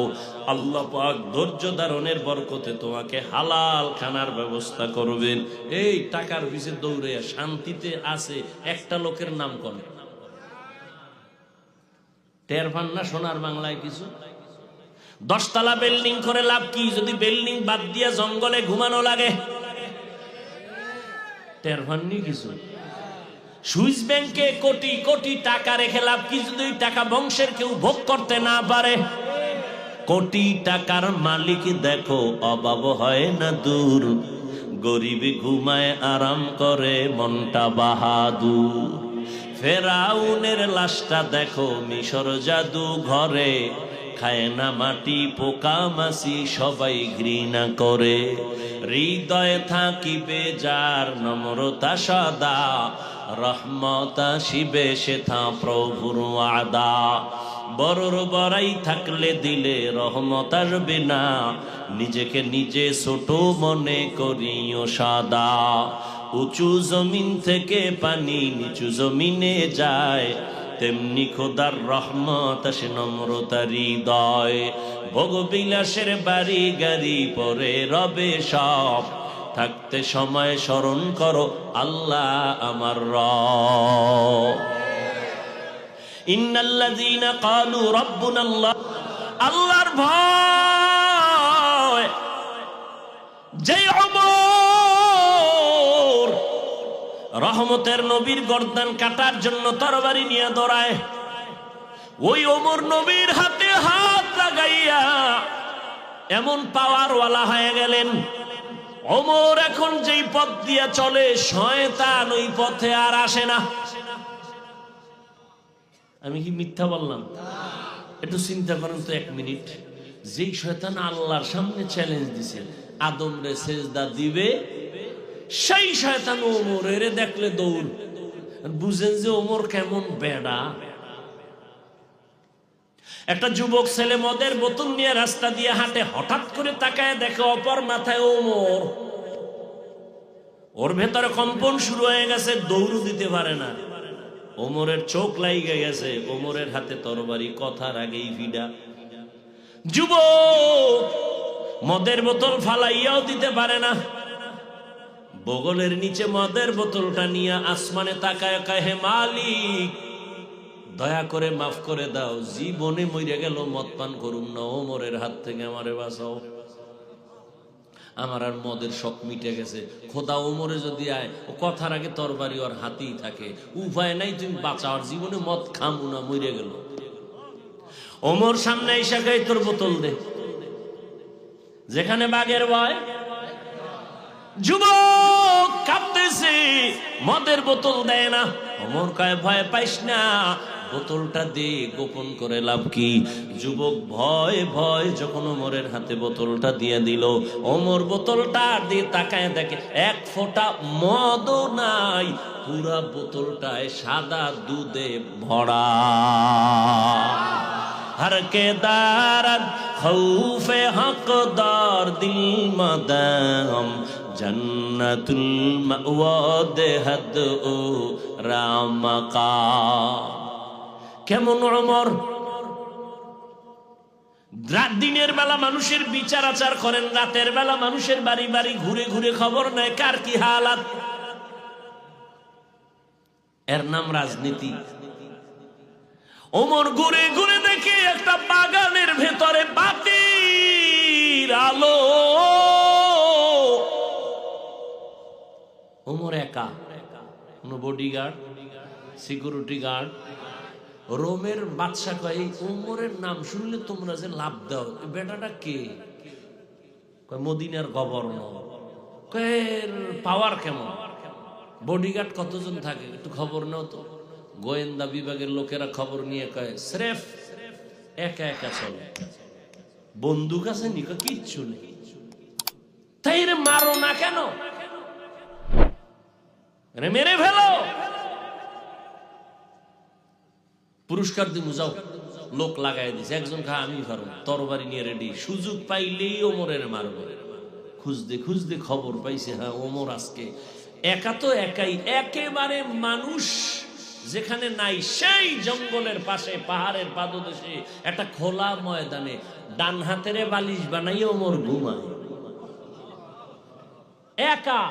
আল্লাহ পাক ধৈর্য ধারণের বরকতে তোমাকে হালাল খানার ব্যবস্থা করবেন। এই টাকার পিছে দৌড়ে শান্তিতে আছে একটা লোকের নাম কোন? টের পান না সোনার বাংলায় কিছু? 10 তলা বিল্ডিং করে লাভ কি যদি বিল্ডিং বাদ দিয়ে জঙ্গলে ঘুমানো লাগে? টের পাননি কিছু? সুইস ব্যাংকে কোটি কোটি টাকা রেখে লাভ কি যদি টাকা বংশের কেউ ভোগ করতে না পারে? কোটি টাকার মালিক দেখো অভাব হয় না দূর, গরিবি ঘুমায় আরাম করে মনটা বাহাদুর। ফেরাউনের লাশটা দেখো মিশর জাদু ঘরে, খায় না মাটি পোকা মাছি সবাই ঘৃণা করে। হৃদয়ে থাকিবে যার নম্রতা সদা, রহমত আসিবে সেথা প্রভুর ওয়াদা। বড়র বড়াই থাকলে দিলে রহমত আসবে না, নিজেকে নিজে ছোট মনে করিও সাদা। উঁচু জমিন থেকে পানি নিচু জমিনে যায়, তেমনি খোদার রহমত আসে নম্রতার হৃদয়। ভোগবিলাসের বাড়ি গাড়ি পরে রবে সব, থাকতে সময় স্মরণ করো আল্লাহ আমার রব। ইন্নাল্লাযীনা ক্বালু রাব্বুনাল্লাহ, আল্লাহর ভয় যে ওমর রহমতের নবীর গর্দান কাটার জন্য তরবারি নিয়ে দৌড়ায়, ওই ওমর নবীর হাতে হাত লাগাইয়া এমন পাওয়ারওয়ালা হয়ে গেলেন। ওমর এখন যেই পথ দিয়ে চলে শয়তান ওই পথে আর আসে না। আমি কি মিথ্যা বললাম? একটু চিন্তা করেন তো 1 মিনিট। যেই শয়তান আল্লাহর সামনে চ্যালেঞ্জ দিছে আদম রে সেজদা দিবে, সেই শয়তান ওমরের দেখলে দৌড়। বুঝেন যে ওমর কেমন বেড়া। একটা যুবক ছেলে মদের বোতল নিয়ে রাস্তা দিয়ে হাঁটে, হঠাৎ করে তাকায় দেখে অপর মাথায় ওমর। ওর ভেতরে কম্পন শুরু হয়ে গেছে, দৌড় দিতে পারে না। ওমরের চোখ লাইগে গেছে, ওমরের হাতে তরবারি, কথার আগেই ভিড়া। যুবক মদের বোতল ফালাইয়াও দিতে পারে না, বগলের নিচে মদের বোতলটা নিয়ে আসমানে তাকায় কয়, হে মালিক দয়া করে মাফ করে দাও, জীবনে মরে গেল মদ পান করুম না, ওমরের হাত থেকে আমারে বাঁচাও। আমার আর মদের শখ মিটে গেছে, খোদা ওমরে যদি আয়, ও কথার আগে তরবারি ওর হাতেই থাকে, উপায় নাই, তুমি বাঁচাও, জীবনে মদ খামু না, মরে গেল। ওমর সামনে এসে কয়, তোর বোতল দে। যেখানে বাঘের ভয়, যুবক কাঁপতেছে, মদের বোতল দেয় না। ওমর কয়, ভয় পাইস না, বোতলটা দে, গোপন করে লাভ কি? যুবক ভয় ভয় যখন ওমরের হাতে বোতলটা দিয়ে দিল, ওমর বোতলটা দিয়ে তাকায় দেখে 1 ফোঁটা মদও নাই, পুরা বোতলটায় সাদা দুধে ভরা। हर के दारद खौफे हकदार दिल मदम জান্নাতুল মাওয়া দেহাদ ও রামাকা। কেমন ওমর দিনের বেলা মানুষের বিচার আচার করেন, রাতের বেলা মানুষের বাড়ি বাড়ি ঘুরে ঘুরে খবর নেয় কার কি হালাত। এর নাম রাজনীতি। ওমর ঘুরে ঘুরে দেখে একটা বাগানের ভেতরে বাতির আলো। ওমর একা, কোন বডিগার্ড, সিকিউরিটি গার্ড। রোমের বাদশা কয় ওমরের নাম শুনলে তোমরা যে লাভ দাও, বেটাটা কে? মদিনার গভর্নর। পাওয়ার কেমন? বডিগার্ড কতজন থাকে একটু খবর নাও তো। গোয়েন্দা বিভাগের লোকেরা খবর নিয়ে কয় স্রেফ একা একা চলে, বন্দুক আছে নি? কিচ্ছু নেই। তাই রে মারো না কেন? মেরে ফেলো, পুরস্কার দিব, যাও। লোক লাগাই দিছে, একজন খা আমি পারো, তরবারি নিয়ে রেডি। সুযোগ পাইলেই ওমরের মারব। খুঁজতে খুঁজতে খবর পাইছে, হ্যাঁ ওমর আজকে একা। তো একাই, একেবারে মানুষ যেখানে নাই সেই জঙ্গলের পাশে পাহাড়ের পাদদেশে একটা খোলা ময়দানে ডান হাতের বালিশ বানাই ওমর ঘুমায় একা।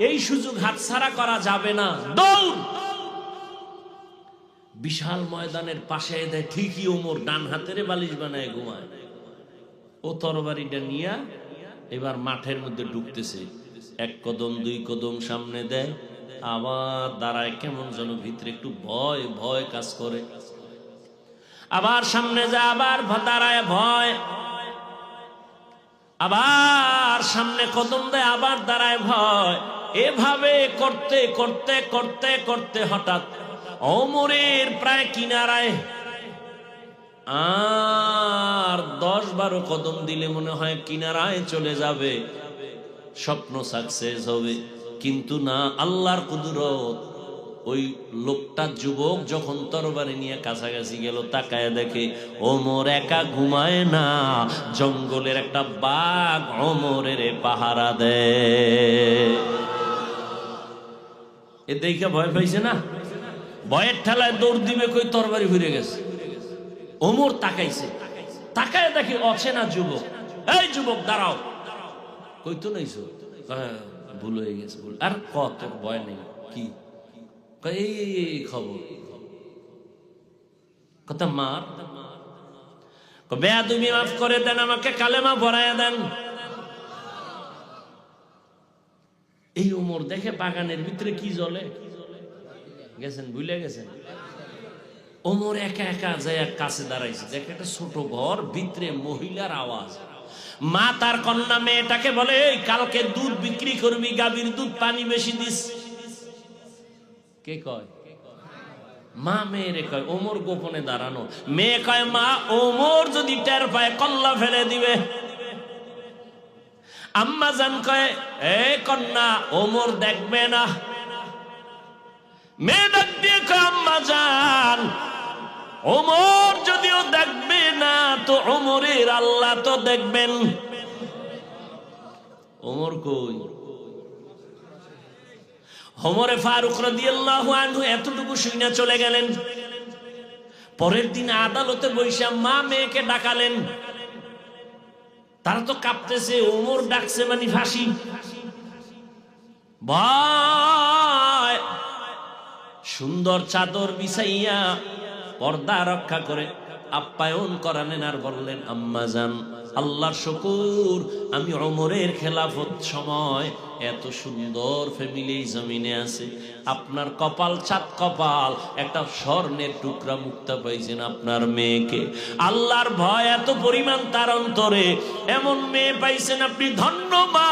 এই সুযোগ হাতছাড়া করা যাবে না। দৌড় বিশাল ময়দানের পাশে দেয়, ঠিকই ওমর ডান হাতের বালিশ বানায় ঘুমায়। ও তরবারিটা নিয়া এবার মাঠের মধ্যে ঢুকতেছে। এক কদম দুই কদম সামনে দেয়, আবার দাঁড়ায়, কেমন যেন ভিতরে একটু ভয় ভয় কাজ করে। আবার সামনে যায়, আবার দাঁড়ায় ভয়, আবার সামনে কদম দেয়, আবার দাঁড়ায় ভয়। এভাবে করতে করতে করতে করতে হঠাৎ ওমরের প্রায় কিনারায় আর 10-12 কদম দিলে মনে হয় কিনারায় চলে যাবে, স্বপ্ন সাকসেস হবে। কিন্তু না, আল্লাহর কুদরত। ওই লোকটা যুবক যখন তরবারি নিয়ে কাছাকাছি গেল, তাকায় দেখে ওমর একা ঘুমায় না, জঙ্গলের একটা বাঘ ওমরের পাহারা দেয়। এ দেখে ভয় পাইছে না, ভয়ের ঠেলায় দৌড় দিবে, কই তরবারি ঘুরে গেছে। ওমর তাকাইছে, তাকায় দেখে অচেনা যুবক। এই যুবক দাঁড়াও। কই তো নাইছো? ভুল হয়ে গেছে। ভুল আর কত ভয় নেই। কি এই খবর? কথা মার বেয়াদবি মাফ করে দেন, আমাকে কালেমা পড়াইয়া দেন। এই ওমর দেখে বাগানের ভিতরে কি জ্বলে গেছেন, ভুলে গেছেন। ওমর একা একা যায় কাছে দাঁড়াইছে, দেখে একটা ছোট ঘর, ভিতরে মহিলার আওয়াজ। মা তার কন্যা মেয়েটাকে বলে, কালকে দুধ বিক্রি করবি, গাভীর দুধ পানি বেশি দিস। কে কয়? মা মেয়েরে কয়। ওমর গোপনে দাঁড়ানো। মেয়ে কয়, মা ওমর যদি টের পায় কল্লা ফেলে দিবে। আম্মা জান কয়, এ কন্যা ওমর দেখবে না। মেয়ে ডাক দিয়ে কয়, আম্মা জান ওমর যদিও দেখবে না, তো ওমরের আল্লাহ তো দেখবেন। ওমর কই? ওমরে ফারুক রাদিয়াল্লাহু আনহু এতটুকু শুনে চলে গেলেন। পরের দিন আদালতে বৈশা মা মেয়েকে ডাকালেন। তারা তো কাঁপতেছে, ওমর ডাকছে মানে ফাঁসি। ভয় সুন্দর চাদর বিছাইয়া পর্দা রক্ষা করে আপ্যায়ন করালেন আর বললেন, আম্মা জান আল্লাহর শুকর, আমি ওমরের খেলাফত সময় এত সুন্দর ফ্যামিলি জমিনে আছে। আপনার কপাল চাঁদ কপাল, একটা স্বর্ণের টুকরা মুক্তা পাইছেন আপনার মেয়েকে। আল্লাহর ভয় এত পরিমাণ তার অন্তরে, এমন মেয়ে পাইছেন আপনি, ধন্য মা।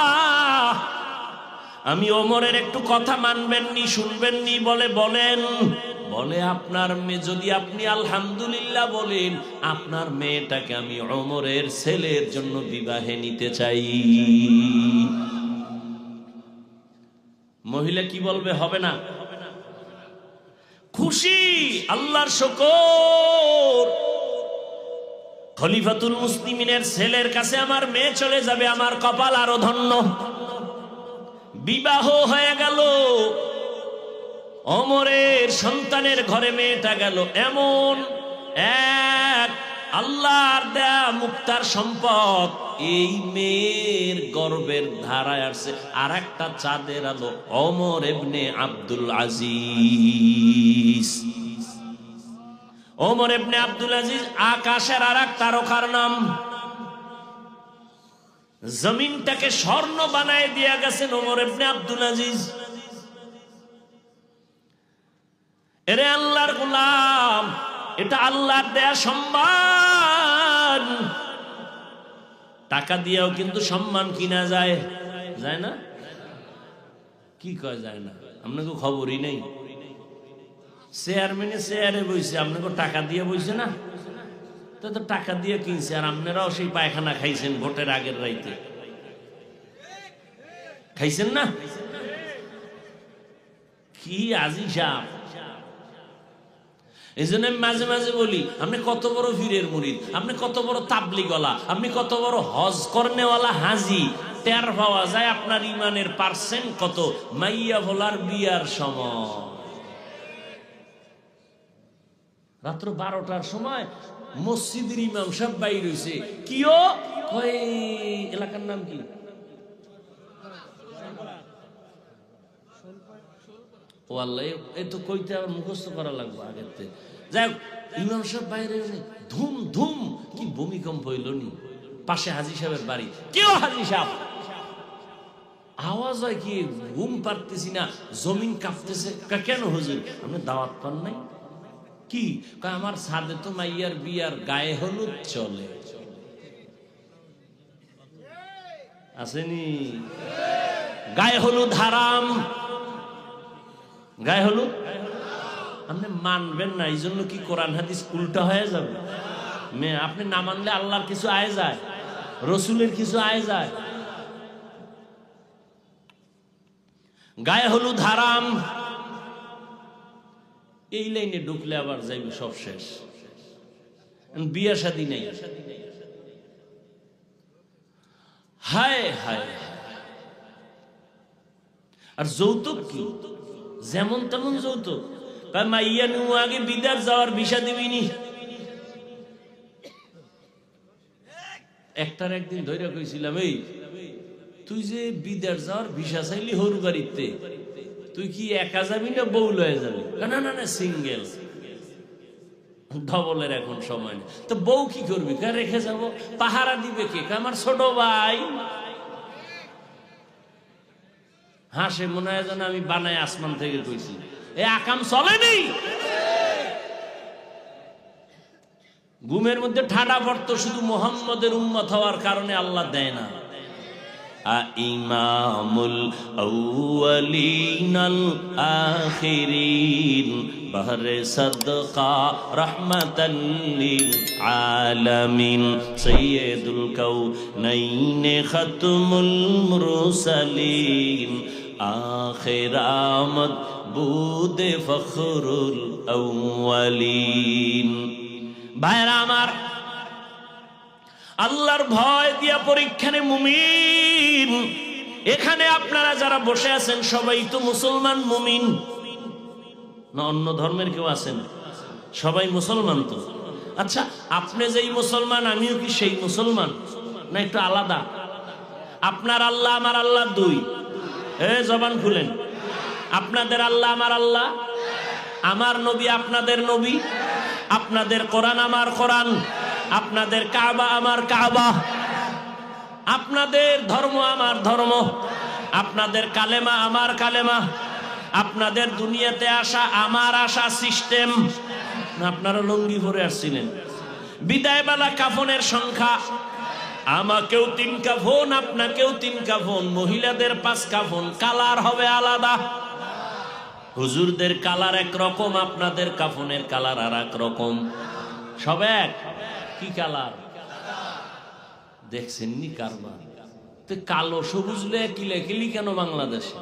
আমি ওমরের একটু কথা মানবেননি, শুনবেননি? বলে বলেন। বলে আপনার মেয়ে, যদি আপনি আলহামদুলিল্লাহ বলেন, আপনার মেয়েটাকে আমি ওমরের ছেলের জন্য বিবাহে নিতে চাই। মহিলা কি বলবে? হবে না। খুশি, আল্লাহর শুকর, খলিফাতুল মুসলিমিনের ছেলের কাছে আমার মেয়ে চলে যাবে, আমার কপাল আরো ধন্য। বিবাহ হয়ে গেল, ওমরের সন্তানের ঘরে মেয়েটা গেল। এমন এক আল্লাহর দেয়া মুক্তার সম্পদ, এই মেয়ের গর্বের ধারায় আসছে আর একটা চাঁদের আলো, ওমর ইবনে আব্দুল আজিজ। ওমর ইবনে আব্দুল আজিজ আকাশের আর এক তারকার নাম। জমিনটাকে স্বর্ণ বানায় দিয়ে গেছেন ওমর ইবনে আব্দুল আজিজ। এরে আল্লাহর গোলাম, এটা আল্লাহর দেয়া সম্মান। টাকা দিয়েও কিন্তু সম্মান কিনা যায়, যায় না? কি কয় যায় না? আপনাকে খবরই নেই। চেয়ারম্যানে চেয়ারে বইছে, আপনাকে টাকা দিয়ে বইছে না? তো টাকা দিয়ে কিনছে, আর আপনারাও সেই পায়খানা খাইছেন ভোটের আগের রাইতে, খাইছেন না? কি আজি সাপ। এই জন্য আমি মাঝে মাঝে বলি, আপনি কত বড় পীরের মুরিদ, আপনি কত বড় তাবলিগওয়ালা, আপনি কত বড় হজ করনেওয়ালা হাজি, টের পাওয়া যায় আপনার ইমানের পার্সেন্ট কত মাইয়া ভোলার বিয়ার সময়। রাত্র 12টার সময় মসজিদের ইমাম সাহেব বাইর হইছে, কিও কয় এলাকার নাম কি? ও আল্লাহ, এই তো কইতে আবার মুখস্থ করা লাগবে আগের থেকে। যাই হোক, ইমাম সাহেব বাইরে ধুম ধুম, কি ভূমিকম্প হইল নি। পাশে হাজী সাহেবের বাড়ি, কেউ হাজী সাহেব, আওয়াজ হয় কি, ঘুম পারতেছি না, জমিন কাঁপতেছে। কেন হুজুর, আপনি দাওয়াত পান নাই? কি আমার সাদে তো মাইয়ার বিয়ার গায়ে হলুদ চলে, আসেনি? গায়ে হলুদ হারাম, গায়ে হলুদ আপনি মানবেন না, এই জন্য কি কোরআন হাদিস উল্টা হয়ে যাবে? আপনি না মানলে আল্লাহর কিছু আয় যায়, রসুলের কিছু আয় যায়? গায়ে হলুদ হারাম, এই লাইনে ঢুকলে আবার যাইবে সব শেষ। বিয়া শাদী নেই, হায় হায়। আর যৌতুক কি? যেমন তেমন যৌতুক। মাইয়া নু আগে বিদেশ যাওয়ার ভিসা দিবিনি। একটার একদিন ধরে কইছিলাম, এই তুই যে বিদেশ যাওয়ার ভিসা চাইলি হরু বাড়িতে, তুই কি একা যাবি না বউ লয়ে যাবি? না না না, সিঙ্গেল, ডবলের এখন সময় নেই। তো বউ কি করবি? রেখে যাবো। পাহারা দিবে কে? আমার ছোট ভাই। হাসে, মনে হয় যেন আমি বানায় আসমান থেকে কইছি। এ আকাম চলেনি। ঘুমের মধ্যে ঠাডা পড়তো, শুধু মুহাম্মদের উম্মত হওয়ার কারণে আল্লাহ দেয় না। ইমামুল আউয়ালিনাল আখিরিন বাহরে সাদকা রাহমাতাল লিল আলামিন সাইয়্যিদুল কাউনাইন খাতমুল মুরসালিন আখিরামত বুদে ফখরুল আউয়ালিন। ভাইরা আমার, আল্লাহর ভয় দিয়া পরীক্ষা নে মুমিন। এখানে আপনারা যারা বসে আছেন সবাই তো মুসলমান মুমিন না? অন্য ধর্মের কেউ আছেন? সবাই মুসলমান তো। আচ্ছা, আপনি যেই মুসলমান, আমিও কি সেই মুসলমান না একটু আলাদা? আপনার আল্লাহ আমার আল্লাহ দুই। জবান খুলেন। আপনাদের আল্লাহ আমার আল্লাহ, আমার নবী আপনাদের নবী, আপনাদের কোরআন আমার কোরআন, আপনাদের কাবা আমার কাবা, আপনাদের ধর্ম আমার ধর্ম, আপনাদের কালেমা আমার কালেমা, আপনাদের দুনিয়াতে আসা আমার আসা সিস্টেম। আপনারা লুঙ্গি পরে আসছিলেন। বিদায়বেলা কাফনের সংখ্যা, আমাকেও 3 কাফন, আপনাকেও 3 কাফন, মহিলাদের 5 কাফন, কালার হবে আলাদা। হুজুরদের কালার একরকম, আপনাদের কাফনের কালার আর এক রকম। সব এক। কি কালার? দেখছেন নি কারবার? তো কালো সবুজ লইয়া কিলাকিলি কেন বাংলাদেশে?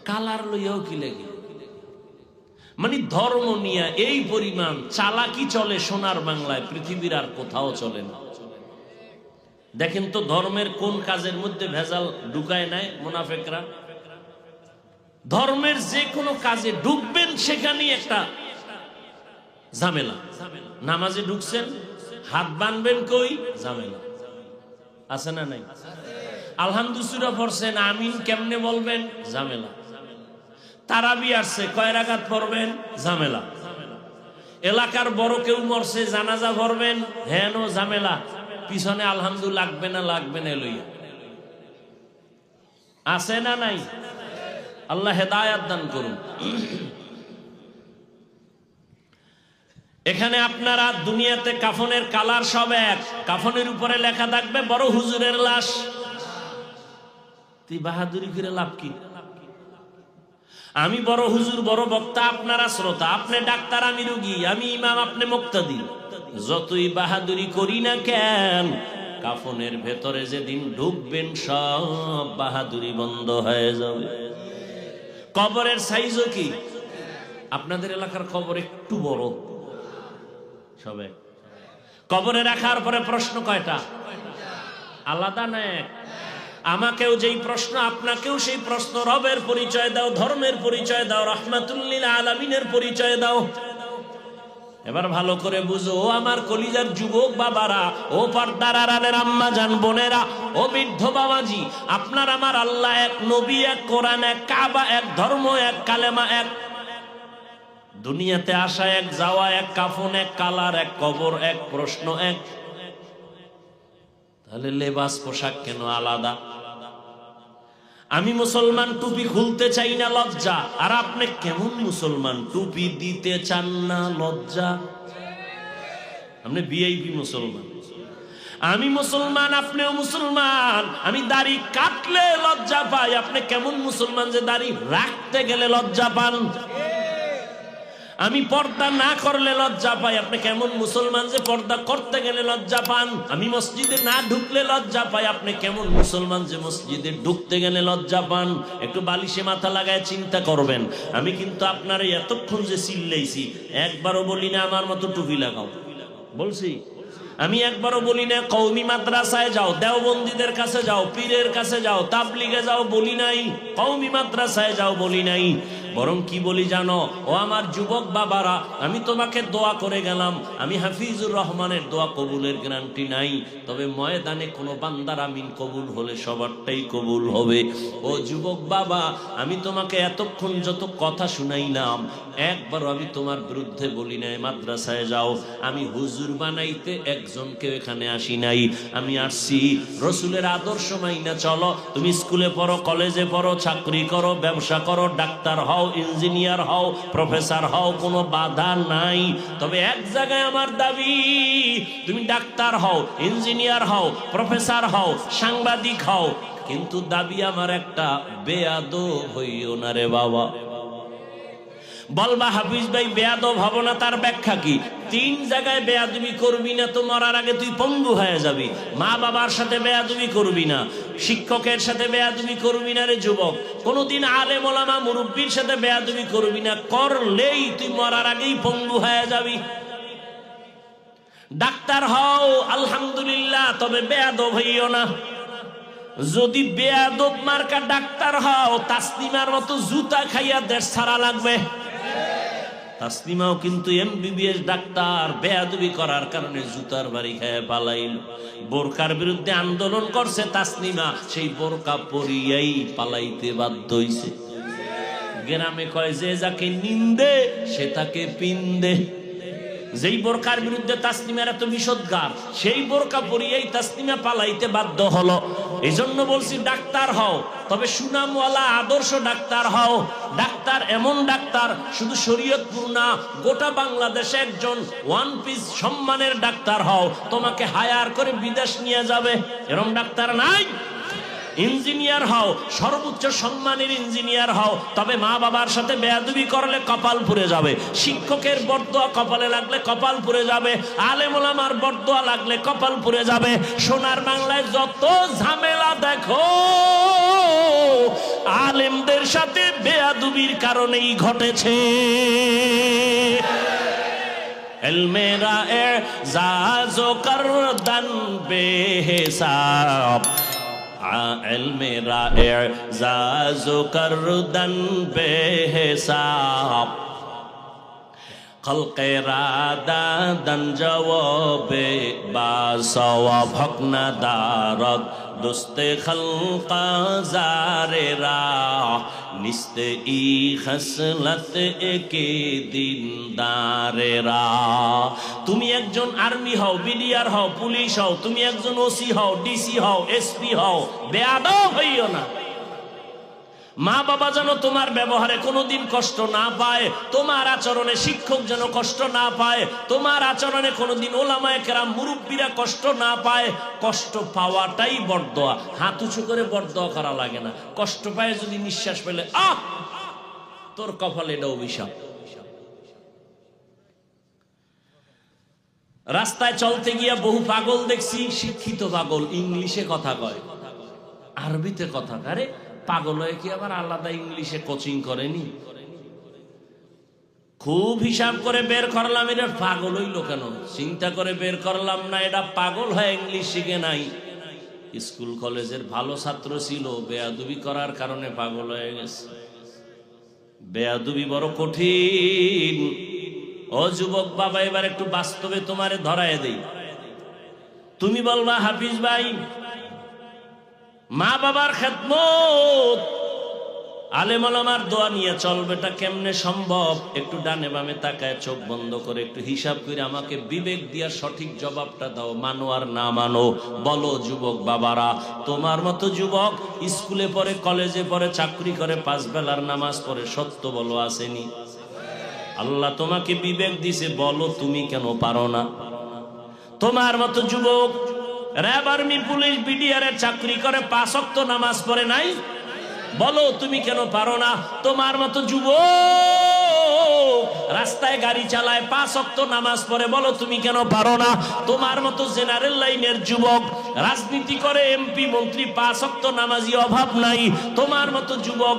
কালার লইয়াও কিলাকিলি। মানে ধর্ম নিয়ে এই পরিমাণ চালাকি চলে সোনার বাংলায়, পৃথিবীর আর কোথাও চলে না। দেখেন তো ধর্মের কোন কাজের মধ্যে ভেজাল ঢুকায় নাই মুনাফিকরা? ধর্মের যে কোনো কাজে ঢুকবেন সেখানেই একটা ঝামেলা। নামাজে ঢুকছেন, হাত বানবেন কই, ঝামেলা আছে না নাই? আলহামদুলিল্লাহ পড়ছেন, আমিন কেমনে বলবেন, ঝামেলা। তারাবি আসছে, কয় রাকাত পড়বেন, ঝামেলা। এলাকার বড় কেউ মরছে, জানাজা পড়বেন, হেন ঝামেলা। পিছনে আলহামদুলিল্লাহ লাগবে না লাগবে না লইয়া আছে না নাই? আল্লাহ হেদায়াত দান করুন। এখানে আপনারা দুনিয়াতে কাফনের কালার সব এক, কাফনের উপরে লেখা থাকবে বড় হুজুরের লাশ। তুই বাহাদুরি করে লাভ কি? আমি বড় হুজুর, বড় বক্তা, আপনারা শ্রোতা, আপনি ডাক্তার, আমি রোগী, আমি ইমাম, আপনি মুক্তাদি। যতই বাহাদুরি করি না কেন, কাফনের ভেতরে যেদিন ঢুকবেন সব বাহাদুরি বন্ধ হয়ে যাবে। কবরের সাইজও কি? আপনাদের এলাকার কবর একটু বড়, সবে কবরে রাখার পরে প্রশ্ন কয়টা? আলাদা না এক? আমাকেও যেই প্রশ্ন, আপনাকেও সেই প্রশ্ন। রবের পরিচয় দাও, ধর্মের পরিচয় দাও, রাহমাতুল্লিল আলামিনের পরিচয় দাও। এবার ভালো করে বুঝো, ও আমার কলিজার যুবক বাবারা, ও পর্দার আড়ালের আম্মা জান বোনেরা, ও বৃদ্ধ বাবাজি, আপনার আমার আল্লাহ এক, নবী এক, কোরআন এক, কাবা এক, ধর্ম এক, কালেমা এক, দুনিয়াতে আসা এক, যাওয়া এক, কাফন এক, কালার এক, কবর এক, প্রশ্ন এক। তাহলে লেবাস পোশাক কেন আলাদা? আমি মুসলমান, টুপি খুলতে চাই না, লজ্জা। আর আপনি কেমন মুসলমান, টুপি দিতে চান না, লজ্জা? আপনি ভিআইপি মুসলমান। আমি মুসলমান, আপনিও মুসলমান। আমি দাড়ি কাটলে লজ্জা পাই, আপনি কেমন মুসলমান যে দাড়ি রাখতে গেলে লজ্জা পান? আমি পর্দা না করলে লজ্জা পাই, আপনি কেমন মুসলমান যে পর্দা করতে গেলে লজ্জা পান? আমি মসজিদে না ঢুকলে লজ্জা পাই, আপনি কেমন মুসলমান যে মসজিদে ঢুকতে গেলে লজ্জা পান? একটু বালিশে মাথা লাগায় চিন্তা করবেন। আমি কিন্তু আপনার এতক্ষণ যে চিল্লাইছি, একবারও বলি না আমার মতো টুপি লাগাও, বলছি? আমি একবারও বলি না কওমি মাদ্রাসায় যাও, দেওবন্দীদের কাছে যাও, পীরের কাছে যাও, তাবলিগে যাও, বলি নাই। কওমি মাদ্রাসায় যাও বলি নাই। বরং কি বলি জানো? ও আমার যুবক বাবারা, আমি তোমাকে দোয়া করে গেলাম। আমি হাফিজুর রহমানের দোয়া কবুলের গ্যারান্টি নাই, তবে ময়দানে কোনো বান্দার আমিন কবুল হলে সবারটাই কবুল হবে। ও যুবক বাবা, আমি তোমাকে এতক্ষণ যত কথা শুনাইলাম, একবারও আমি তোমার বিরুদ্ধে বলি নাই মাদ্রাসায় যাও। আমি হুজুর বানাইতে একজনকে এখানে আসি নাই। আমি আসছি রসুলের আদর্শ মাইনা চলো। তুমি স্কুলে পড়ো, কলেজে পড়ো, চাকরি করো, ব্যবসা করো, ডাক্তার হও, ইঞ্জিনিয়ার হও, প্রফেসর হও, কোনো বাধা নাই। তবে এক জায়গায় আমার দাবি, তুমি ডাক্তার হও, ইঞ্জিনিয়ার হও, প্রফেসর হও, সাংবাদিক হও, কিন্তু দাবি আমার একটা, বেয়াদব হইও না রে বাবা। বলবা হাফিজ ভাই বেয়াদব হব না, তার ব্যাখ্যা কি? 3 জায়গায় বেয়াদবি করবি না তো মরার আগে তুই পঙ্গু হয়ে যাবি। মা বাবার সাথে বেয়াদবি করবি না, শিক্ষকের সাথে বেয়াদবি করবি না রে যুবক, কোনদিন আলেম ওলামা মুরব্বির সাথে বেয়াদবি করবি না, করলেই তুই মরার আগেই পঙ্গু হয়ে যাবি। ডাক্তার হও আলহামদুলিল্লাহ, তবে বেয়াদব হইও না। যদি বেয়াদব মার্কা ডাক্তার হও, তাসলিমার মতো জুতা খাইয়া দেশ ছাড়া লাগবে। তাসলিমাও কিন্তু এমবিবিএস ডাক্তার, বেয়াদবি করার কারণে জুতার বাড়ি খেয়ে পালাইল। বোরকার বিরুদ্ধে আন্দোলন করছে তাসলিমা, সেই বোরকা পরিয়াই পালাইতে বাধ্য হইছে। গ্রামে কয় যে যাকে নিন্দে সে তাকে পিন্দে। যেই বোরকার বিরুদ্ধে তাসলিমার এত বিষোদ্গার, সেই বোরকা পরিয়াই তাসলিমা পালাইতে বাধ্য হলো। এই জন্য বলছি ডাক্তার হও, তবে সুনামওয়ালা আদর্শ ডাক্তার হও। ডাক্তার এমন ডাক্তার, শুধু শরীয়তপুর না, গোটা বাংলাদেশে একজন ওয়ান পিস সম্মানের ডাক্তার হও, তোমাকে হায়ার করে বিদেশ নিয়ে যাবে, এরকম ডাক্তার নাই। ইঞ্জিনিয়ার হও, সর্বোচ্চ সম্মানের ইঞ্জিনিয়ার হও, তবে মা বাবার সাথে বেয়াদবি করলে কপাল পুড়ে যাবে। শিক্ষকের বরদোয়া কপালে লাগলে কপাল পুড়ে যাবে। আলেম ওলামার বরদোয়া লাগলে কপাল পুড়ে যাবে। সোনার বাংলায় যত ঝামেলা দেখো, আলেমদের সাথে বেয়াদবির কারণেই ঘটেছে। এলমেরা এজাজো করদান বেহিসাব, ইলমে রা'ইজাজ করদন বেহিসাব খলকে রাদাদন জওয়াবে বাসওয়াব হক না দারদ দুস্তে খলকা জারেরা নিস্তে ই খসলত একে দিনদারেরা। তুমি একজন আর্মি হও, বিডিআর হও, পুলিশ হও, তুমি একজন ওসি হও, ডিসি হও, এসপি হও, বেয়াদব হইও না। মা বাবা যেন তোমার ব্যবহারে কোনোদিন কষ্ট না পায়, তোমার আচরণে শিক্ষক যেন কষ্ট না পায়, তোমার আচরণে কোনোদিন ওলামায়ে কেরাম মুরব্বীরা কষ্ট না পায়। কষ্ট পাওয়াটাই বরদোয়া, হাত উঁচু করে বরদোয়া করা লাগে না। কষ্ট পায় যদি নিঃশ্বাস পেলে তোর কপালে এটা অভিশাপ। রাস্তায় চলতে গিয়া বহু পাগল দেখছি, শিক্ষিত পাগল, ইংলিশে কথা কয়, আরবিতে কথা। আরে পাগল হয়ে কি আবার আলাদা ইংলিশে কোচিং করেনি? খুব হিসাব করে বের করলাম এটা পাগল হইল কেন, চিন্তা করে বের করলাম না এটা পাগল হয়ে ইংলিশ শিখে নাই। স্কুল কলেজের ভালো ছাত্র ছিল, বেয়াদবি করার কারণে পাগল হয়ে গেছে। বেয়াদবি বড় কঠিন। ও যুবক বাবা, এবার একটু বাস্তবে তোমারে ধরায় দেই। তুমি বলবা হাফিজ ভাই মা বাবার খেদমত আলেম ওলামার দোয়া নিয়ে চলবেটা কেমনে সম্ভব? একটু ডানে বামে তাকায় চোখ বন্ধ করে একটু হিসাব করে আমাকে বিবেক দিয়া সঠিক জবাবটা দাও, মানো আর না মানো। বলো যুবক বাবারা, তোমার মতো যুবক স্কুলে পড়ে, কলেজে পড়ে, চাকরি করে, 5 বেলার নামাজ পড়ে, সত্য বলো আসেনি? আল্লাহ তোমাকে বিবেক দিছে, বলো তুমি কেন পারো না? তোমার মতো যুবক র্যাব, আর্মি, পুলিশ, বিডিআর এর চাকরি করে, 5 ওয়াক্ত নামাজ পড়ে নাই, বলো তুমি কেন পারো না? তোমার মতো যুবক রাস্তায় গাড়ি চালায়, 5 ওয়াক্ত নামাজ পড়ে, বলো তুমি কেন পারো না? তোমার মতো জেনারেল লাইনের যুবক রাজনীতি করে, এমপি মন্ত্রী, 5 ওয়াক্ত নামাজি অভাব নাই। তোমার মতো যুবক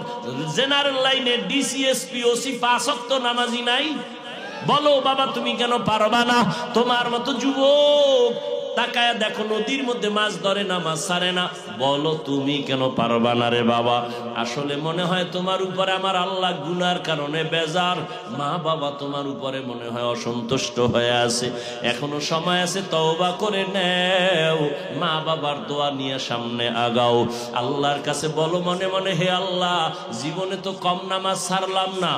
জেনারেল লাইনের ডিসি এসপি ওসি 5 ওয়াক্ত নামাজি নাই, বলো বাবা তুমি কেন পারবা না? তোমার মতো যুবক তাকায়া দেখো নদীর মধ্যে মাছ ধরে না, মাছ ছাড়ে না, বলো তুমি কেন পারবা না রে বাবা? আসলে মনে হয় তোমার উপরে আমার আল্লাহ গুনার কারণে বেজার, মা বাবা তোমার উপরে মনে হয় অসন্তুষ্ট হয়ে আছে। এখনো সময় আছে, তওবা করে নেও, মা বাবার দোয়া নিয়ে সামনে আগাও। আল্লাহর কাছে বলো মনে মনে, হে আল্লাহ, জীবনে তো কম নামাজ ছাড়লাম না,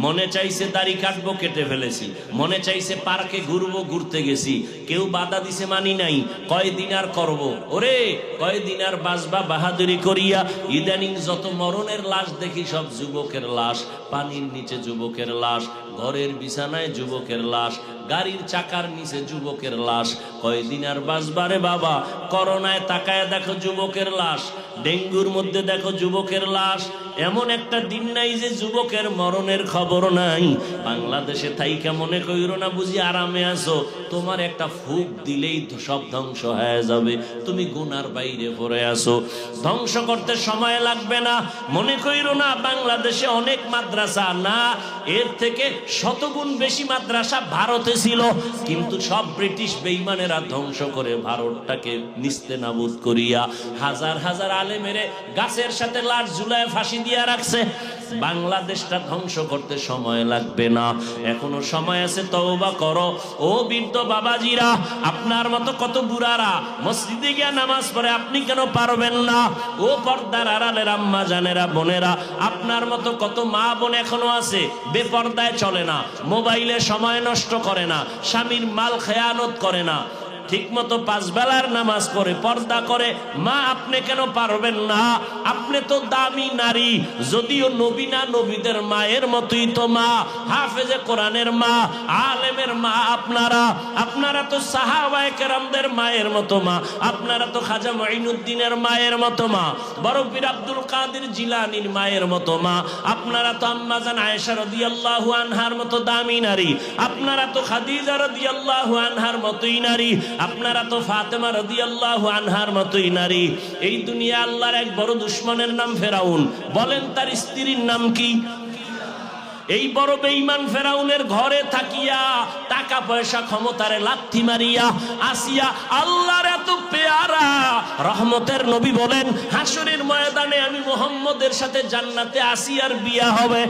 মনে চাইছে দাড়ি কাটবো, কেটে ফেলেছি, মনে চাইছে পার্কে ঘুরবো, ঘুরতে গেছি, কেউ বাধা দিছে মানি নাই, কয়দিন আর করবো? ওরে কয়দিন আর বাঁচবা বাহাদুরি করিয়া? ইদানিং যত মরণের লাশ দেখি সব যুবকের লাশ, পানির নিচে যুবকের লাশ, ঘরের বিছানায় যুবকের লাশ, গাড়ির চাকার নিচে যুবকের লাশ। কয়দিন আর বাঁচবারে বাবা? করোনায় তাকায় দেখো যুবকের লাশ, ডেঙ্গুর মধ্যে দেখো যুবকের লাশ। এমন একটা দিন নাই যে যুবকের মরণের খবর নাই। বাংলাদেশে থাইকা মনে কইরো না বুঝি আরামে আছো, তোমার একটা ফুক দিলেই তো সব ধ্বংস হয়ে যাবে, তুমি গুনার বাইরে পড়ে আছো। ধ্বংস করতে সময় লাগবে না, মনে কইরো না বাংলাদেশে অনেক মাদ্রাসা, না, এর থেকে শতগুণ বেশি মাদ্রাসা ভারতে ছিল, কিন্তু সব ব্রিটিশ বেঈমানেরা ধ্বংস করে ভারতটাকে নিস্তেনাবুদ করিয়া হাজার হাজার আলেমেরে গাছের সাথে লাশ ঝুলায় ফাঁসি দিয়া রাখছে। বাংলাদেশটা ধ্বংস করতে সময় লাগবে না, এখনো সময় আছে, তওবা করো। ও বৃদ্ধ বাবাজিরা, আপনার মতো কত বুড়ারা মসজিদে গিয়া নামাজ পড়ে, আপনি কেন পারবেন না? ও পর্দার আড়ালের আম্মা জানেরা, বোনেরা, আপনার মতো কত মা বোন এখনো আছে বেপর্দায় চলে না, মোবাইলে সময় নষ্ট করে না, স্বামীর মাল খেয়ানত করে না, ঠিক মতো 5 বেলার নামাজ পড়ে, পর্দা করে। মা আপনি কেন পারবেন না? আপনি তো দামি নারী, যদিও নবী না, নবীদের মায়ের মতোই তো মা, হাফেজে কোরআনের মা, আলেমের মা। আপনারা তো সাহাবায়ে কেরামদের মায়ের মতো মা, আপনারা তো খাজা মুঈনুদ্দিনের মায়ের মতো মা, বড় পীর আব্দুল কাদের জিলানীর মায়ের মতো মা, আপনারা তো আম্মা জান আয়েশা রাদিয়াল্লাহু আনহার মতো দামি নারী, আপনারা তো খাদিজা রাদিয়াল্লাহু আনহার মতোই নারী, আপনারা তো ফাতেমা রাদিয়াল্লাহু আনহার মতোই নারী। এই দুনিয়া আল্লাহর এক বড় দুশমনের নাম ফেরাউন, বলেন তার স্ত্রীর নাম কি? এই বড় বেঈমান ফেরাউনের ঘরে থাকিয়া টাকা পয়সা ক্ষমতারে লাথি মারিয়া আসিয়া আল্লাহর এত পেয়ারা রহমতের নবী বলেন হাসরের ময়দানে আমি মুহাম্মদের সাথে জান্নাতে আসিয়ার বিয়া হবে।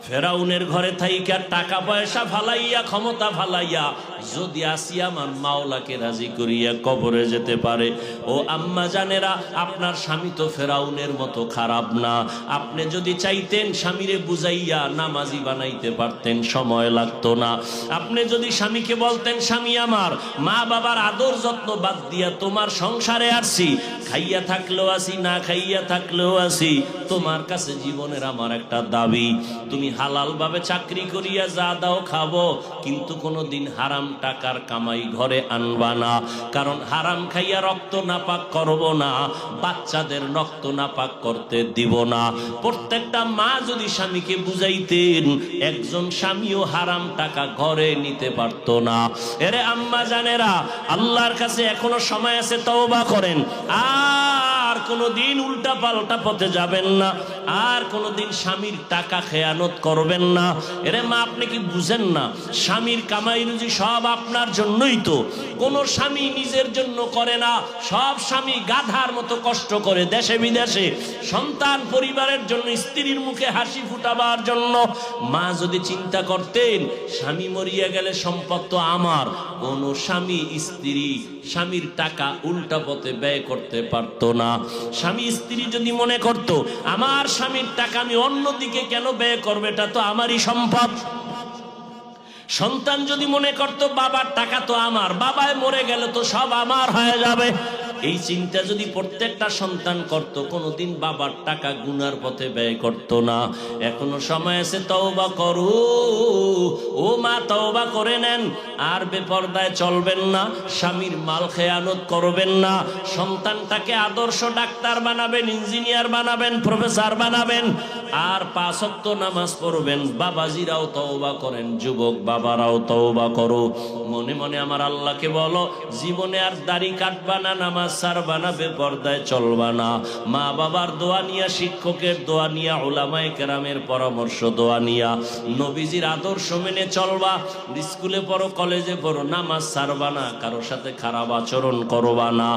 ফেরাউনের ঘরে থাইকা টাকা পয়সা ফালাইয়া ক্ষমতা ফালাইয়া যদি আসিয়া আমার মাওলাকে রাজি করিয়া কবরে যেতে পারে, ও আম্মা জানেরা, আপনার স্বামী তো ফেরাউনের মতো খারাপ না। আপনি যদি চাইতেন স্বামীরে বুঝাইয়া নামাজি বানাইতে পারতেন, সময় লাগতো না। আপনি যদি স্বামীকে বলতেন স্বামী আমার, মা বাবার আদর যত্ন বাদ দিয়া তোমার সংসারে আসছি, খাইয়া থাকলেও আসি না খাইয়া থাকলেও আসি, তোমার কাছে জীবনের আমার একটা দাবি, তুমি হালাল ভাবে চাকরি করিয়া যা দাও খাবো, কিন্তু কোনোদিন হারাম টাকার কামাই ঘরে আনবা না। কারণ হারাম খাইয়া রক্ত নাপাক করব না, বাচ্চাদের রক্ত নাপাক করতে দিব না। প্রত্যেকটা মা যদি স্বামীকে বুঝাইতেন, একজন স্বামীও হারাম টাকা ঘরে নিতে পারত না। এরে আম্মা জানেরা, আল্লাহর কাছে এখনো সময় আছে, তওবা করেন। আর কোনোদিন উল্টা পাল্টা পথে যাবেন না, আর কোনোদিন স্বামীর টাকা খেয়ানত করবেন না। এরে মা, আপনি কি বুঝেন না স্বামীর কামাই রুজি সব আপনার জন্যই তো। কোন স্বামী নিজের জন্য করে না, সব স্বামী গাধার মতো কষ্ট করে দেশে বিদেশে সন্তান পরিবারের জন্য, স্ত্রীর মুখে হাসি ফুটাবার জন্য। মা যদি চিন্তা করতেন স্বামী মরিয়া গেলে সম্পদ তো আমার, কোন স্বামী স্ত্রী স্বামীর টাকা উল্টা পথে ব্যয় করতে পারতো না। স্বামী স্ত্রী যদি মনে করত আমার স্বামীর টাকা আমি অন্যদিকে কেন ব্যয় করবে, এটা তো আমারই সম্পদ। সন্তান যদি মনে করত বাবার টাকা তো আমার, বাবায় মরে গেলে তো সব আমার হয়ে যাবে, এই চিন্তা যদি প্রত্যেকটা সন্তান করত, কোনোদিন বাবার টাকা গুনার পথে ব্যয় করত না। এখনো সময় আছে, তওবা করো ও মা, তওবা করে নেন। আর বেপরদায় চলবেন না, স্বামীর মাল খেয়ানত করবেন না। সন্তানটাকে আদর্শ ডাক্তার বানাবেন, ইঞ্জিনিয়ার বানাবেন, প্রফেসর বানাবেন, আর 5 ওয়াক্ত নামাজ পড়বেন। বাবাজিরাও তওবা করেন, যুবক বাবারাও তওবা করো। মনে মনে আমার আল্লাহকে বলো, জীবনে আর দাড়ি কাটবা না, নামাজ ছাড়বা না, বেপরদায় চলবা না। মা বাবার দোয়া নিয়া, শিক্ষকের দোয়া নিয়া, উলামায়ে কেরামের পরামর্শ দোয়া নিয়া, নবীজির আদর্শ মেনে চলবা। স্কুলে পড়ো, কলেজে পড়ো, নামাজ ছাড়বা না, কারোর সাথে খারাপ আচরণ করবা না।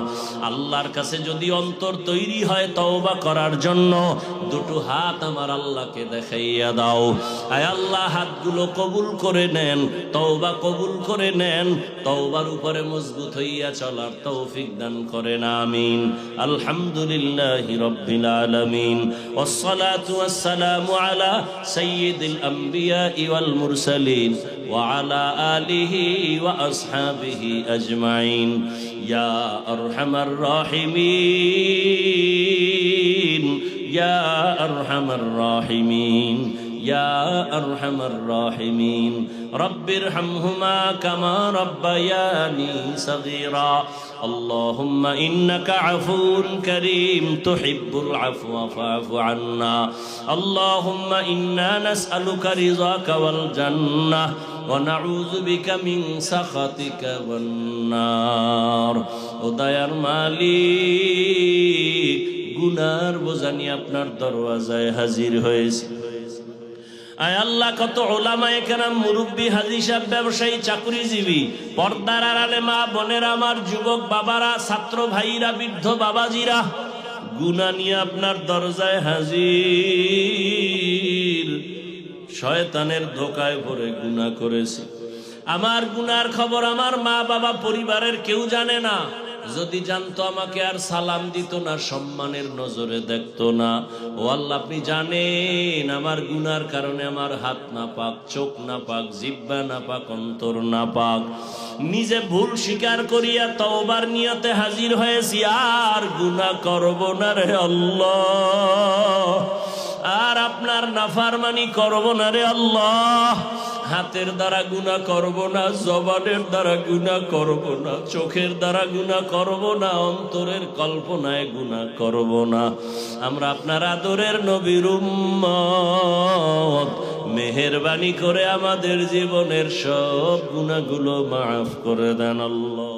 আল্লাহর কাছে যদি অন্তর তৈরি হয় তওবা করার জন্য, দুটো হাত আমার আল্লাহকে দেখাইয়া দাও। আয় আল্লাহ, হাতগুলো কবুল করে নেন, তওবা কবুল করে নেন, তওবার উপরে মজবুত হইয়া চলার তৌফিক দান করেন, আমিন। আলহামদুলিল্লাহি রাব্বিল আলামিন, ওয়াসসালাতু ওয়াসসালামু আলা সাইয়্যিদিল আমবিয়া ওয়াল মুরসালিন ওয়া আলা আলিহি ওয়া আসহাবিহি আজমাইন। ইয়া আরহামার রাহিমিন, ইয়া আরহামার রাহিমিন, ইয়া আরহামার রাহিমিন। রব্বিরহামহুমা কামা রব্বায়ানি সগীরা। اللهم إنك عفو كريم تحب العفو فاعف عنا. اللهم إنا نسألك رضاك والجنة ونعوذ بك من سخطك والنار. উদয়ার মালিক, গুনার বোঝানি আপনার দরওয়াজায় হাজির হয়েছে। আয় আল্লাহ, কত উলামায়ে কেরাম, মুরব্বী, হাজী সাহেব, ব্যবসায়ী, চাকরিজীবী, পর্দার আড়ালে মা বোনেরা, আমার যুবক বাবারা, ছাত্র ভাইরা, বৃদ্ধ বাবাজিরা, গুনাহ নিয়ে আপনার দরজায় হাজির। শয়তানের ধোকায় পড়ে গুনাহ করেছি। আমার গুনার খবর আমার মা বাবা পরিবারের কেউ জানে না। যদি জানতো আমাকে আর সালাম দিত না, সম্মানের নজরে দেখতো না। ও আল্লাহ, আপনি জানেন আমার গুনার কারণে আমার হাত না পাক, চোখ না পাক, জিহ্বা না পাক, অন্তর না পাক। নিজে ভুল স্বীকার করিয়া তওবার নিয়তে হাজির হয়েছি, আর গুনাহ করব না রে আল্লাহ, আর আপনার নাফরমানি করব না রে আল্লাহ। হাতের দ্বারা গুনাহ করব না, জবানের দ্বারা গুনাহ করব না, চোখের দ্বারা গুনাহ করব না, অন্তরের কল্পনায় গুনাহ করব না। আমরা আপনার আদরের নবীর উম্মত, মেহেরবানি করে আমাদের জীবনের সব গুনাহগুলো মাফ করে দেন আল্লাহ।